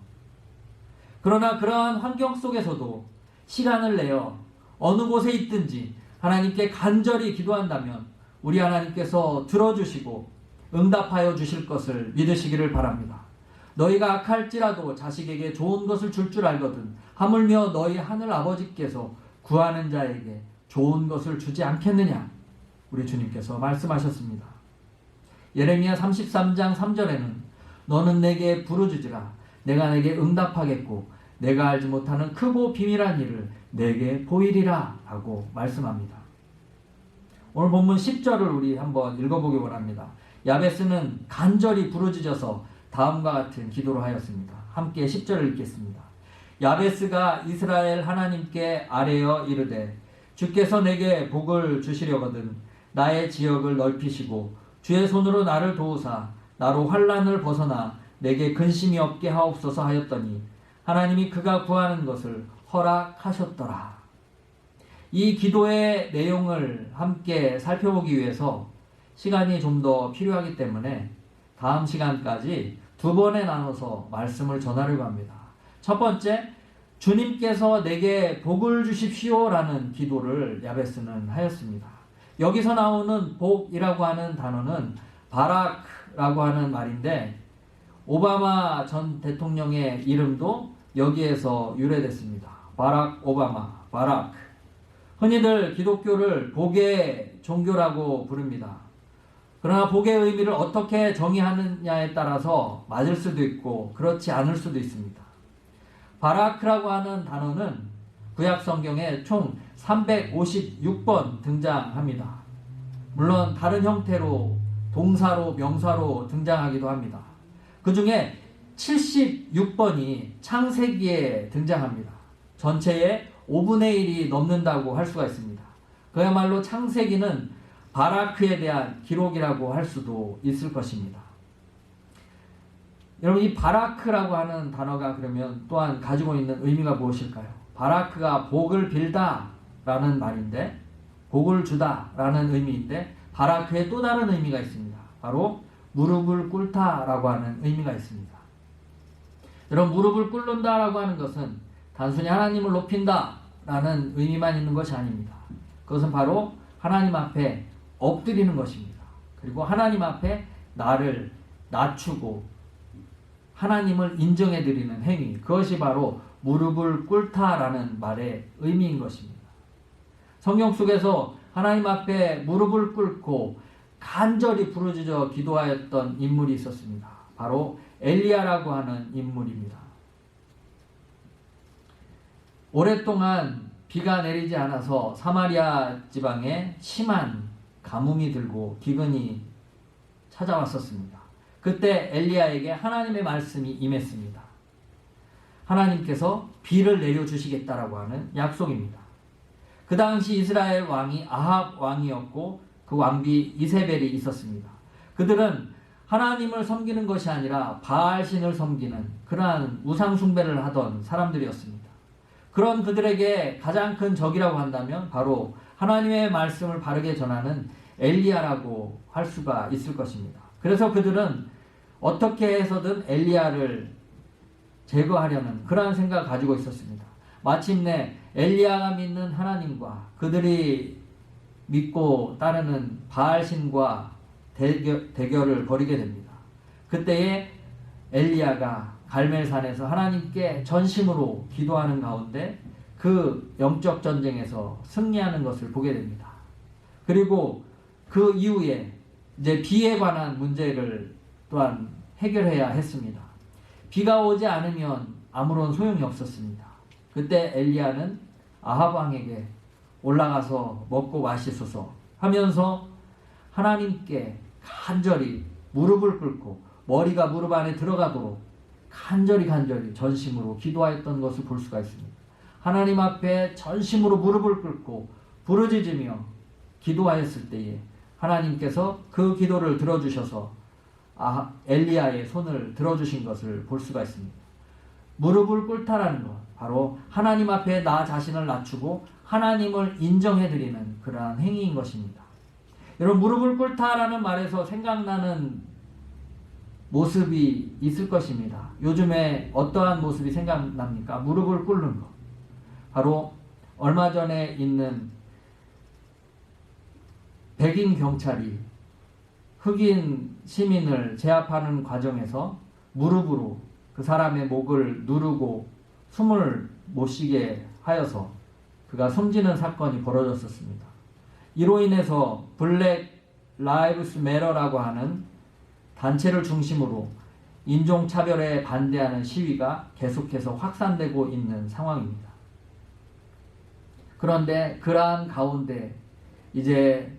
그러나 그러한 환경 속에서도 시간을 내어 어느 곳에 있든지 하나님께 간절히 기도한다면 우리 하나님께서 들어주시고 응답하여 주실 것을 믿으시기를 바랍니다. 너희가 악할지라도 자식에게 좋은 것을 줄 알거든 하물며 너희 하늘 아버지께서 구하는 자에게 좋은 것을 주지 않겠느냐, 우리 주님께서 말씀하셨습니다. 예레미야 33장 3절에는 너는 내게 부르짖으라 내가 내게 응답하겠고 내가 알지 못하는 크고 비밀한 일을 내게 보이리라 하고 말씀합니다. 오늘 본문 10절을 우리 한번 읽어보기 원합니다. 야베스는 간절히 부르짖어서 다음과 같은 기도를 하였습니다. 함께 10절을 읽겠습니다. 야베스가 이스라엘 하나님께 아뢰어 이르되 주께서 내게 복을 주시려거든 나의 지역을 넓히시고 주의 손으로 나를 도우사 나로 환난을 벗어나 내게 근심이 없게 하옵소서 하였더니 하나님이 그가 구하는 것을 허락하셨더라. 이 기도의 내용을 함께 살펴보기 위해서 시간이 좀 더 필요하기 때문에 다음 시간까지 두 번에 나눠서 말씀을 전하려고 합니다. 첫 번째, 주님께서 내게 복을 주십시오 라는 기도를 야베스는 하였습니다. 여기서 나오는 복이라고 하는 단어는 바라크라고 하는 말인데 오바마 전 대통령의 이름도 여기에서 유래됐습니다. 바락 오바마, 바라크. 흔히들 기독교를 복의 종교라고 부릅니다. 그러나 복의 의미를 어떻게 정의하느냐에 따라서 맞을 수도 있고 그렇지 않을 수도 있습니다. 바라크라고 하는 단어는 구약 성경에 총 356번 등장합니다. 물론 다른 형태로 동사로 명사로 등장하기도 합니다. 그 중에 76번이 창세기에 등장합니다. 전체의 5분의 1이 넘는다고 할 수가 있습니다. 그야말로 창세기는 바라크에 대한 기록이라고 할 수도 있을 것입니다. 여러분, 이 바라크라고 하는 단어가 그러면 또한 가지고 있는 의미가 무엇일까요? 바라크가 복을 빌다 라는 말인데, 복을 주다 라는 의미인데 바라크에 또 다른 의미가 있습니다. 바로 무릎을 꿇다 라고 하는 의미가 있습니다. 여러분, 무릎을 꿇는다 라고 하는 것은 단순히 하나님을 높인다 라는 의미만 있는 것이 아닙니다. 그것은 바로 하나님 앞에 엎드리는 것입니다. 그리고 하나님 앞에 나를 낮추고 하나님을 인정해드리는 행위, 그것이 바로 무릎을 꿇다라는 말의 의미인 것입니다. 성경 속에서 하나님 앞에 무릎을 꿇고 간절히 부르짖어 기도하였던 인물이 있었습니다. 바로 엘리야라고 하는 인물입니다. 오랫동안 비가 내리지 않아서 사마리아 지방에 심한 가뭄이 들고 기근이 찾아왔었습니다. 그때 엘리야에게 하나님의 말씀이 임했습니다. 하나님께서 비를 내려주시겠다라고 하는 약속입니다. 그 당시 이스라엘 왕이 아합 왕이었고 그 왕비 이세벨이 있었습니다. 그들은 하나님을 섬기는 것이 아니라 바알신을 섬기는 그러한 우상 숭배를 하던 사람들이었습니다. 그런 그들에게 가장 큰 적이라고 한다면 바로 하나님의 말씀을 바르게 전하는 엘리야라고 할 수가 있을 것입니다. 그래서 그들은 어떻게 해서든 엘리야를 제거하려는 그러한 생각을 가지고 있었습니다. 마침내 엘리야가 믿는 하나님과 그들이 믿고 따르는 바알신과 대결을 벌이게 됩니다. 그때에 엘리야가 갈멜산에서 하나님께 전심으로 기도하는 가운데 그 영적 전쟁에서 승리하는 것을 보게 됩니다. 그리고 그 이후에 이제 비에 관한 문제를 또한 해결해야 했습니다. 비가 오지 않으면 아무런 소용이 없었습니다. 그때 엘리야는 아합 왕에게 올라가서 먹고 마시소서 하면서 하나님께 간절히 무릎을 꿇고 머리가 무릎 안에 들어가도록 간절히 전심으로 기도하였던 것을 볼 수가 있습니다. 하나님 앞에 전심으로 무릎을 꿇고 부르짖으며 기도하였을 때에 하나님께서 그 기도를 들어주셔서 엘리야의 손을 들어주신 것을 볼 수가 있습니다. 무릎을 꿇다라는 것, 바로 하나님 앞에 나 자신을 낮추고 하나님을 인정해드리는 그러한 행위인 것입니다. 여러분, 무릎을 꿇다라는 말에서 생각나는 모습이 있을 것입니다. 요즘에 어떠한 모습이 생각납니까? 무릎을 꿇는 것. 바로 얼마 전에 있는 백인 경찰이 흑인 시민을 제압하는 과정에서 무릎으로 그 사람의 목을 누르고 숨을 못 쉬게 하여서 그가 숨지는 사건이 벌어졌었습니다. 이로 인해서 블랙 라이브스 매터라고 하는 단체를 중심으로 인종차별에 반대하는 시위가 계속해서 확산되고 있는 상황입니다. 그런데 그러한 가운데 이제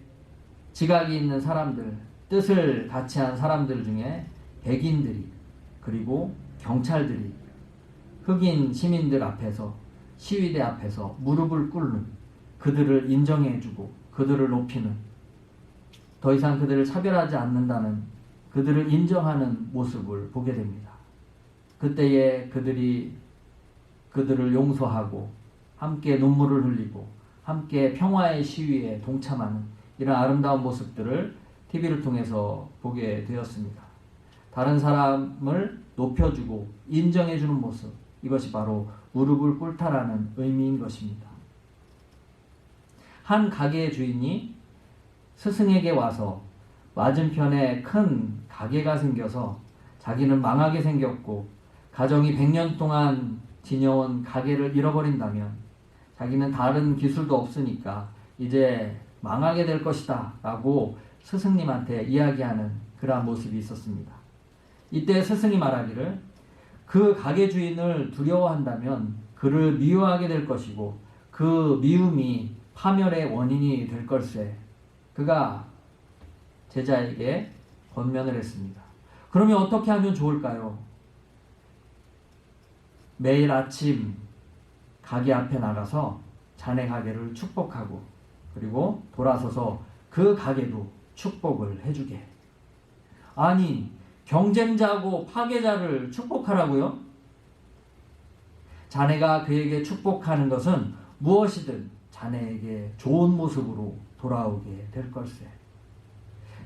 지각이 있는 사람들, 뜻을 같이 한 사람들 중에 백인들이 그리고 경찰들이 흑인 시민들 앞에서 시위대 앞에서 무릎을 꿇는, 그들을 인정해주고 그들을 높이는, 더 이상 그들을 차별하지 않는다는, 그들을 인정하는 모습을 보게 됩니다. 그때에 그들을 용서하고 함께 눈물을 흘리고 함께 평화의 시위에 동참하는 이런 아름다운 모습들을 TV를 통해서 보게 되었습니다. 다른 사람을 높여주고 인정해주는 모습, 이것이 바로 무릎을 꿇다라는 의미인 것입니다. 한 가게의 주인이 스승에게 와서 맞은편에 큰 가게가 생겨서 자기는 망하게 생겼고 가정이 100년 동안 지녀온 가게를 잃어버린다면 자기는 다른 기술도 없으니까 이제 망하게 될 것이다 라고 스승님한테 이야기하는 그러한 모습이 있었습니다. 이때 스승이 말하기를 그 가게 주인을 두려워한다면 그를 미워하게 될 것이고 그 미움이 파멸의 원인이 될 걸세. 그가 제자에게 권면을 했습니다. 그러면 어떻게 하면 좋을까요? 매일 아침 가게 앞에 나가서 자네 가게를 축복하고 그리고 돌아서서 그 가게도 축복을 해주게. 아니, 경쟁자고 파괴자를 축복하라고요? 자네가 그에게 축복하는 것은 무엇이든 자네에게 좋은 모습으로 돌아오게 될 걸세.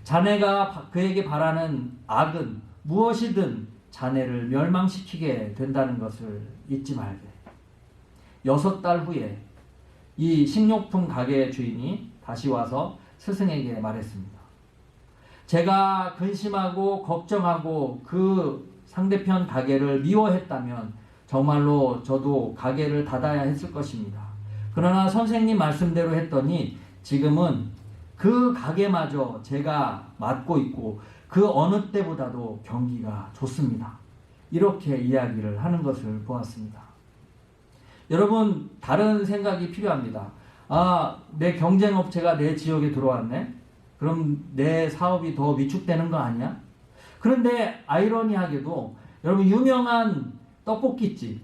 자네가 그에게 바라는 악은 무엇이든 자네를 멸망시키게 된다는 것을 잊지 말게. 6달 후에 이 식료품 가게 주인이 다시 와서 스승에게 말했습니다. 제가 근심하고 걱정하고 그 상대편 가게를 미워했다면 정말로 저도 가게를 닫아야 했을 것입니다. 그러나 선생님 말씀대로 했더니 지금은 그 가게마저 제가 맡고 있고 그 어느 때보다도 경기가 좋습니다. 이렇게 이야기를 하는 것을 보았습니다. 여러분, 다른 생각이 필요합니다. 내 경쟁업체가 내 지역에 들어왔네? 그럼 내 사업이 더 위축되는 거 아니야? 그런데 아이러니하게도 여러분, 유명한 떡볶이집,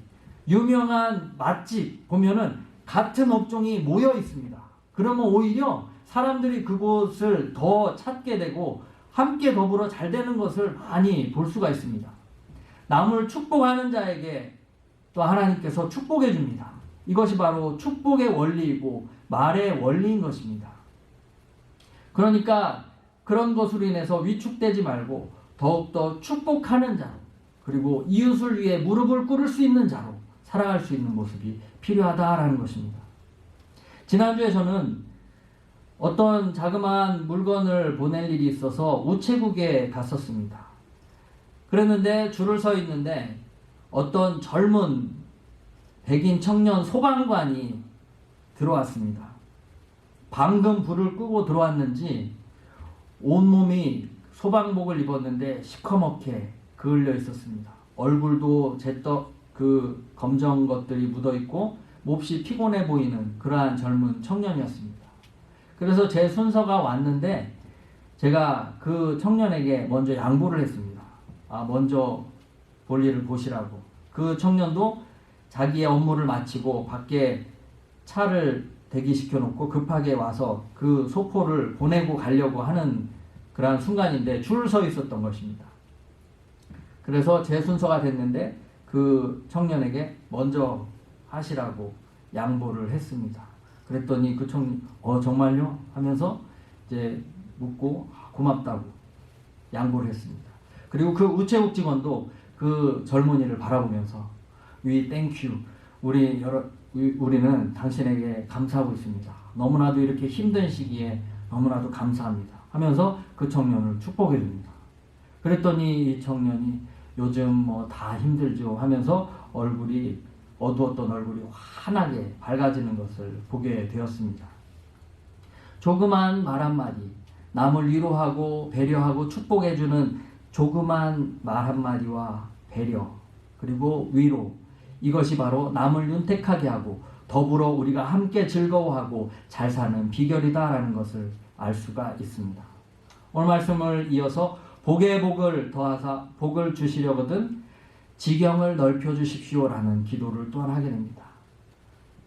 유명한 맛집 보면은 같은 업종이 모여 있습니다. 그러면 오히려 사람들이 그곳을 더 찾게 되고 함께 더불어 잘 되는 것을 많이 볼 수가 있습니다. 남을 축복하는 자에게 또 하나님께서 축복해 줍니다. 이것이 바로 축복의 원리이고 말의 원리인 것입니다. 그러니까 그런 것으로 인해서 위축되지 말고 더욱더 축복하는 자로, 그리고 이웃을 위해 무릎을 꿇을 수 있는 자로 살아갈 수 있는 모습이 필요하다라는 것입니다. 지난주에 저는 어떤 자그마한 물건을 보낼 일이 있어서 우체국에 갔었습니다. 그랬는데 줄을 서 있는데 어떤 젊은 백인 청년 소방관이 들어왔습니다. 방금 불을 끄고 들어왔는지 온몸이 소방복을 입었는데 시커멓게 그을려 있었습니다. 얼굴도 그 검정 것들이 묻어 있고 몹시 피곤해 보이는 그러한 젊은 청년이었습니다. 그래서 제 순서가 왔는데 제가 그 청년에게 먼저 양보를 했습니다. 먼저 볼일을 보시라고. 그 청년도 자기의 업무를 마치고 밖에 차를 대기시켜 놓고 급하게 와서 그 소포를 보내고 가려고 하는 그러한 순간인데 줄 서 있었던 것입니다. 그래서 제 순서가 됐는데 그 청년에게 먼저 하시라고 양보를 했습니다. 그랬더니 그 청년 정말요? 하면서 이제 묻고 고맙다고 양보를 했습니다. 그리고 그 우체국 직원도 그 젊은이를 바라보면서 We thank you. 우리는 당신에게 감사하고 있습니다. 너무나도 이렇게 힘든 시기에 너무나도 감사합니다. 하면서 그 청년을 축복해 줍니다. 그랬더니 이 청년이 요즘 뭐 다 힘들죠 하면서 어두웠던 얼굴이 환하게 밝아지는 것을 보게 되었습니다. 조그만 말 한마디, 남을 위로하고 배려하고 축복해주는 조그만 말 한마디와 배려, 그리고 위로, 이것이 바로 남을 윤택하게 하고 더불어 우리가 함께 즐거워하고 잘 사는 비결이다라는 것을 알 수가 있습니다. 오늘 말씀을 이어서 복에 복을 더하사 복을 주시려거든 지경을 넓혀 주십시오라는 기도를 또한 하게 됩니다.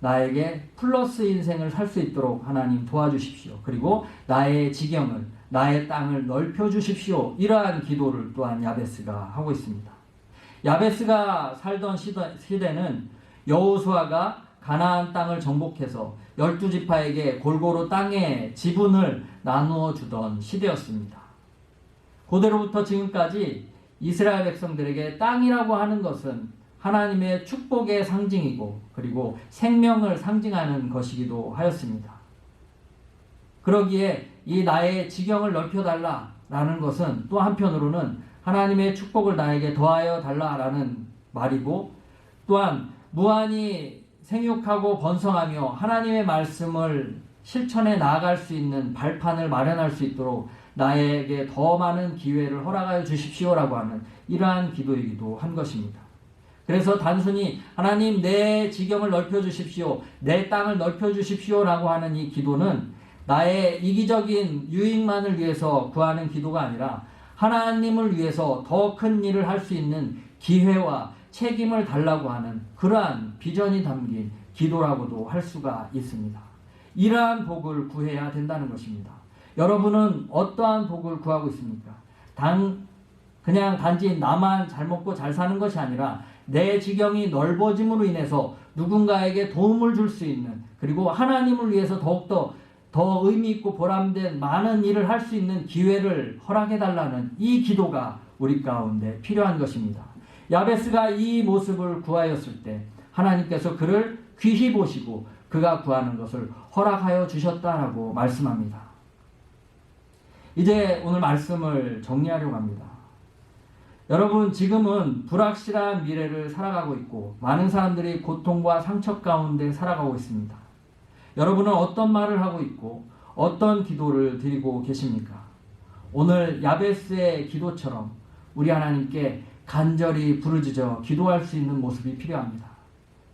나에게 플러스 인생을 살 수 있도록 하나님 도와주십시오. 그리고 나의 지경을, 나의 땅을 넓혀 주십시오. 이러한 기도를 또한 야베스가 하고 있습니다. 야베스가 살던 시대는 여호수아가 가나안 땅을 정복해서 12지파에게 골고루 땅의 지분을 나누어 주던 시대였습니다. 고대로부터 지금까지 이스라엘 백성들에게 땅이라고 하는 것은 하나님의 축복의 상징이고 그리고 생명을 상징하는 것이기도 하였습니다. 그러기에 이 나의 지경을 넓혀달라라는 것은 또 한편으로는 하나님의 축복을 나에게 더하여 달라라는 말이고, 또한 무한히 생육하고 번성하며 하나님의 말씀을 실천해 나아갈 수 있는 발판을 마련할 수 있도록 나에게 더 많은 기회를 허락하여 주십시오라고 하는 이러한 기도이기도 한 것입니다. 그래서 단순히 하나님 내 지경을 넓혀 주십시오, 내 땅을 넓혀 주십시오라고 하는 이 기도는 나의 이기적인 유익만을 위해서 구하는 기도가 아니라 하나님을 위해서 더 큰 일을 할 수 있는 기회와 책임을 달라고 하는 그러한 비전이 담긴 기도라고도 할 수가 있습니다. 이러한 복을 구해야 된다는 것입니다. 여러분은 어떠한 복을 구하고 있습니까? 그냥 단지 나만 잘 먹고 잘 사는 것이 아니라 내 지경이 넓어짐으로 인해서 누군가에게 도움을 줄 수 있는, 그리고 하나님을 위해서 더욱더 더 의미 있고 보람된 많은 일을 할 수 있는 기회를 허락해달라는 이 기도가 우리 가운데 필요한 것입니다. 야베스가 이 모습을 구하였을 때 하나님께서 그를 귀히 보시고 그가 구하는 것을 허락하여 주셨다라고 말씀합니다. 이제 오늘 말씀을 정리하려고 합니다. 여러분, 지금은 불확실한 미래를 살아가고 있고 많은 사람들이 고통과 상처 가운데 살아가고 있습니다. 여러분은 어떤 말을 하고 있고 어떤 기도를 드리고 계십니까? 오늘 야베스의 기도처럼 우리 하나님께 간절히 부르짖어 기도할 수 있는 모습이 필요합니다.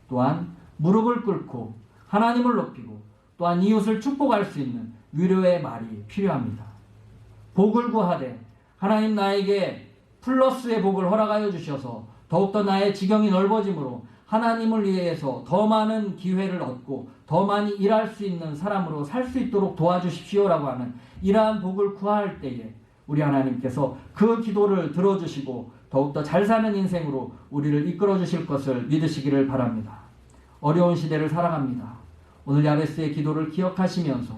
또한 무릎을 꿇고 하나님을 높이고 또한 이웃을 축복할 수 있는 위로의 말이 필요합니다. 복을 구하되 하나님 나에게 플러스의 복을 허락하여 주셔서 더욱더 나의 지경이 넓어짐으로 하나님을 위해서 더 많은 기회를 얻고 더 많이 일할 수 있는 사람으로 살 수 있도록 도와주십시오라고 하는 이러한 복을 구할 때에 우리 하나님께서 그 기도를 들어주시고 더욱더 잘 사는 인생으로 우리를 이끌어 주실 것을 믿으시기를 바랍니다. 어려운 시대를 살아갑니다. 오늘 야베스의 기도를 기억하시면서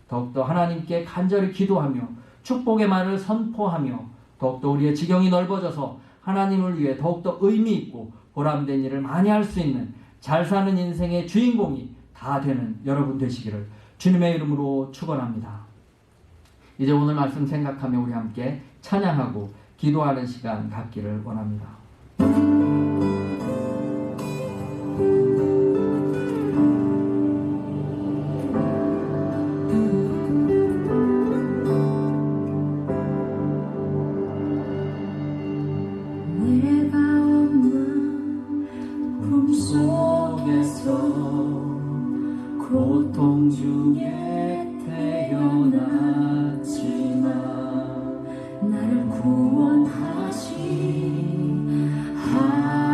더욱더 하나님께 간절히 기도하며 축복의 말을 선포하며 더욱더 우리의 지경이 넓어져서 하나님을 위해 더욱더 의미 있고 보람된 일을 많이 할 수 있는 잘 사는 인생의 주인공이 다 되는 여러분 되시기를 주님의 이름으로 축원합니다. 이제 오늘 말씀 생각하며 우리 함께 찬양하고 기도하는 시간 갖기를 원합니다. 내가 없는 꿈속에서 고통 중에 태어났지만 나를 구원하신 하나님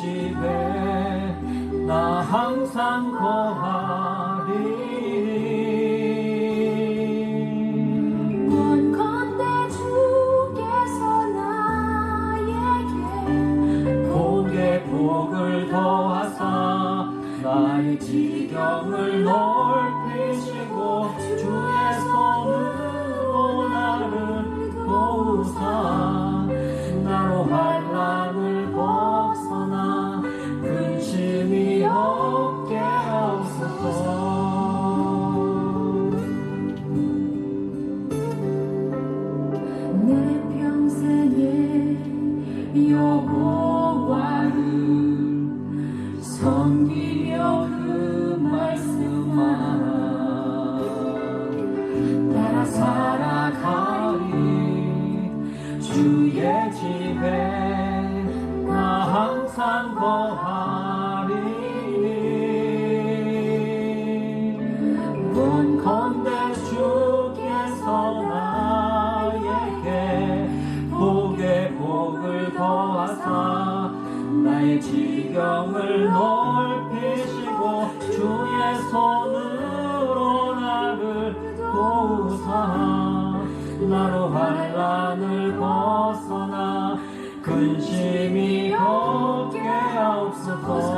집에 나 항상 거하리니 원컨대 주께서 나에게 복에 복을 더하사 나의 지경을 넓히시고 주의 손으로 나를 도우사 나로 환난을 벗어나 근심이 없게 하소서. 내 평생에 여호와를 섬기며 그 말씀만 따라 살아가리 주의 집에 나 항상 거하리니 원컨대 주께서 나에게 복에 복을 더하사 나의 지경을 넓히시고 주의 손으로 나를 도우사 나로 환난을 벗어나 근심이 없게 하옵소서.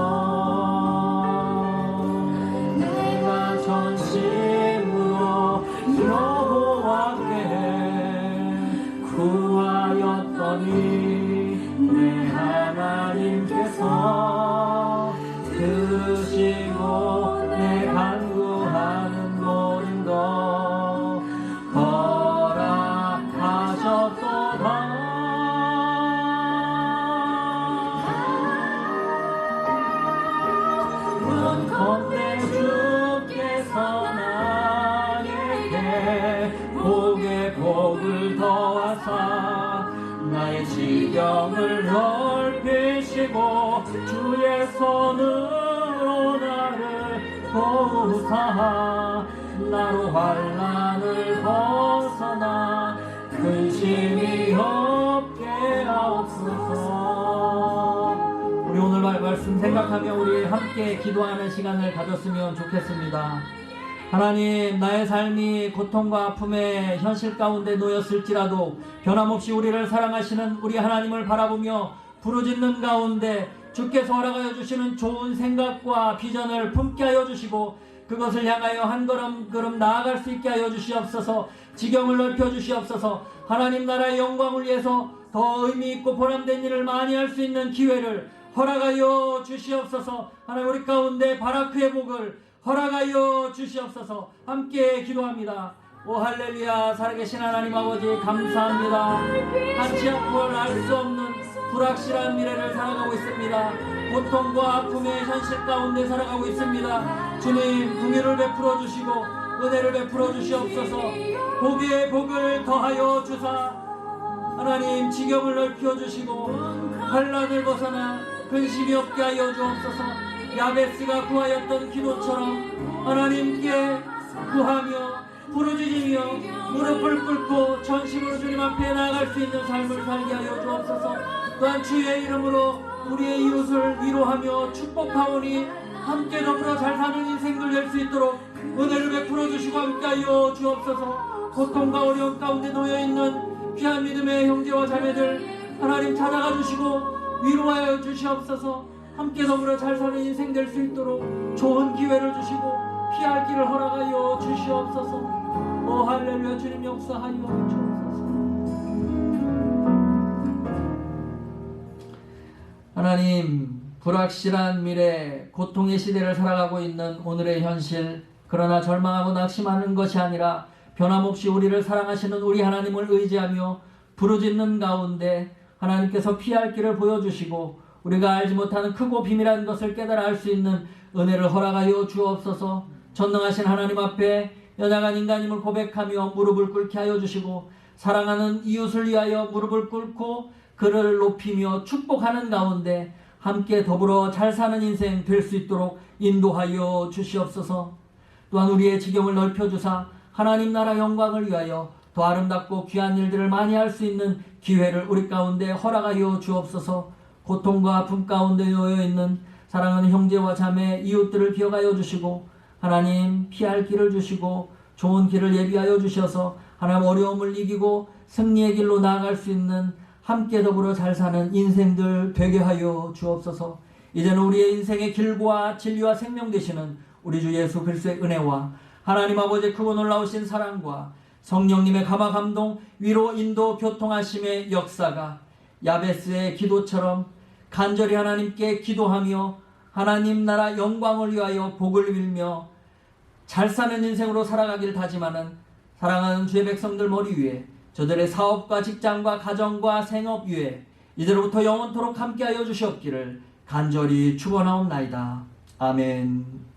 내가 전심으로 여호와께 구하였더니 내 하나님께서 들으시고 내 간구하는 모든 것 원컨대 주께서 나에게 복에 복을 더하사 나의 지경을 넓히시고 주의 손으로 나를 도우사 나로 환난을 벗어나 근심이 없게 하옵소서. 우리 오늘 말씀 생각하며 우리 함께 기도하는 시간을 가졌으면 좋겠습니다. 하나님, 나의 삶이 고통과 아픔의 현실 가운데 놓였을지라도 변함없이 우리를 사랑하시는 우리 하나님을 바라보며 부르짖는 가운데 주께서 허락하여 주시는 좋은 생각과 비전을 품게 하여 주시고 그것을 향하여 한 걸음 나아갈 수 있게 하여 주시옵소서. 지경을 넓혀 주시옵소서. 하나님 나라의 영광을 위해서 더 의미 있고 보람된 일을 많이 할 수 있는 기회를 허락하여 주시옵소서. 하나님, 우리 가운데 바라크의 복을 허락하여 주시옵소서. 함께 기도합니다. 오 할렐루야. 살아계신 하나님 아버지 감사합니다. 한치 앞을 알 수 없는 불확실한 미래를 살아가고 있습니다. 고통과 아픔의 현실 가운데 살아가고 있습니다. 주님, 긍휼을 베풀어 주시고 은혜를 베풀어 주시옵소서. 복의 복을 더하여 주사 하나님 지경을 넓혀 주시고 환난을 벗어나 근심이 없게 하여 주옵소서. 야베스가 구하였던 기도처럼 하나님께 구하며 부르짖으며 무릎을 꿇고 전심으로 주님 앞에 나아갈 수 있는 삶을 살게 하여 주옵소서. 또한 주의 이름으로 우리의 이웃을 위로하며 축복하오니 함께 더불어 잘 사는 인생들 될 수 있도록 은혜를 베풀어 주시고 함께 하여 주옵소서. 고통과 어려움 가운데 놓여있는 귀한 믿음의 형제와 자매들 하나님 찾아가 주시고 위로하여 주시옵소서. 함께 더불어 잘 사는 인생 될 수 있도록 좋은 기회를 주시고 피할 길을 허락하여 주시옵소서. 오 할렐루야. 주님 역사하여 주옵소서. 하나님, 불확실한 미래, 고통의 시대를 살아가고 있는 오늘의 현실, 그러나 절망하고 낙심하는 것이 아니라 변함없이 우리를 사랑하시는 우리 하나님을 의지하며 부르짖는 가운데 하나님께서 피할 길을 보여주시고 우리가 알지 못하는 크고 비밀한 것을 깨달아 알 수 있는 은혜를 허락하여 주옵소서. 전능하신 하나님 앞에 연약한 인간임을 고백하며 무릎을 꿇게 하여 주시고 사랑하는 이웃을 위하여 무릎을 꿇고 그를 높이며 축복하는 가운데 함께 더불어 잘 사는 인생 될 수 있도록 인도하여 주시옵소서. 또한 우리의 지경을 넓혀주사 하나님 나라 영광을 위하여 더 아름답고 귀한 일들을 많이 할 수 있는 기회를 우리 가운데 허락하여 주옵소서. 고통과 아픔 가운데 놓여 있는 사랑하는 형제와 자매, 이웃들을 기억하여 주시고 하나님 피할 길을 주시고 좋은 길을 예비하여 주셔서 하나님 어려움을 이기고 승리의 길로 나아갈 수 있는 함께 더불어 잘 사는 인생들 되게 하여 주옵소서. 이제는 우리의 인생의 길과 진리와 생명 되시는 우리 주 예수 그리스도의 은혜와 하나님 아버지의 크고 놀라우신 사랑과 성령님의 감화 감동 위로 인도 교통하심의 역사가 야베스의 기도처럼 간절히 하나님께 기도하며 하나님 나라 영광을 위하여 복을 빌며 잘 사는 인생으로 살아가길 다짐하는 사랑하는 주의 백성들 머리 위에 저들의 사업과 직장과 가정과 생업 위에 이제로부터 영원토록 함께하여 주시옵기를 간절히 축원하옵나이다. 아멘.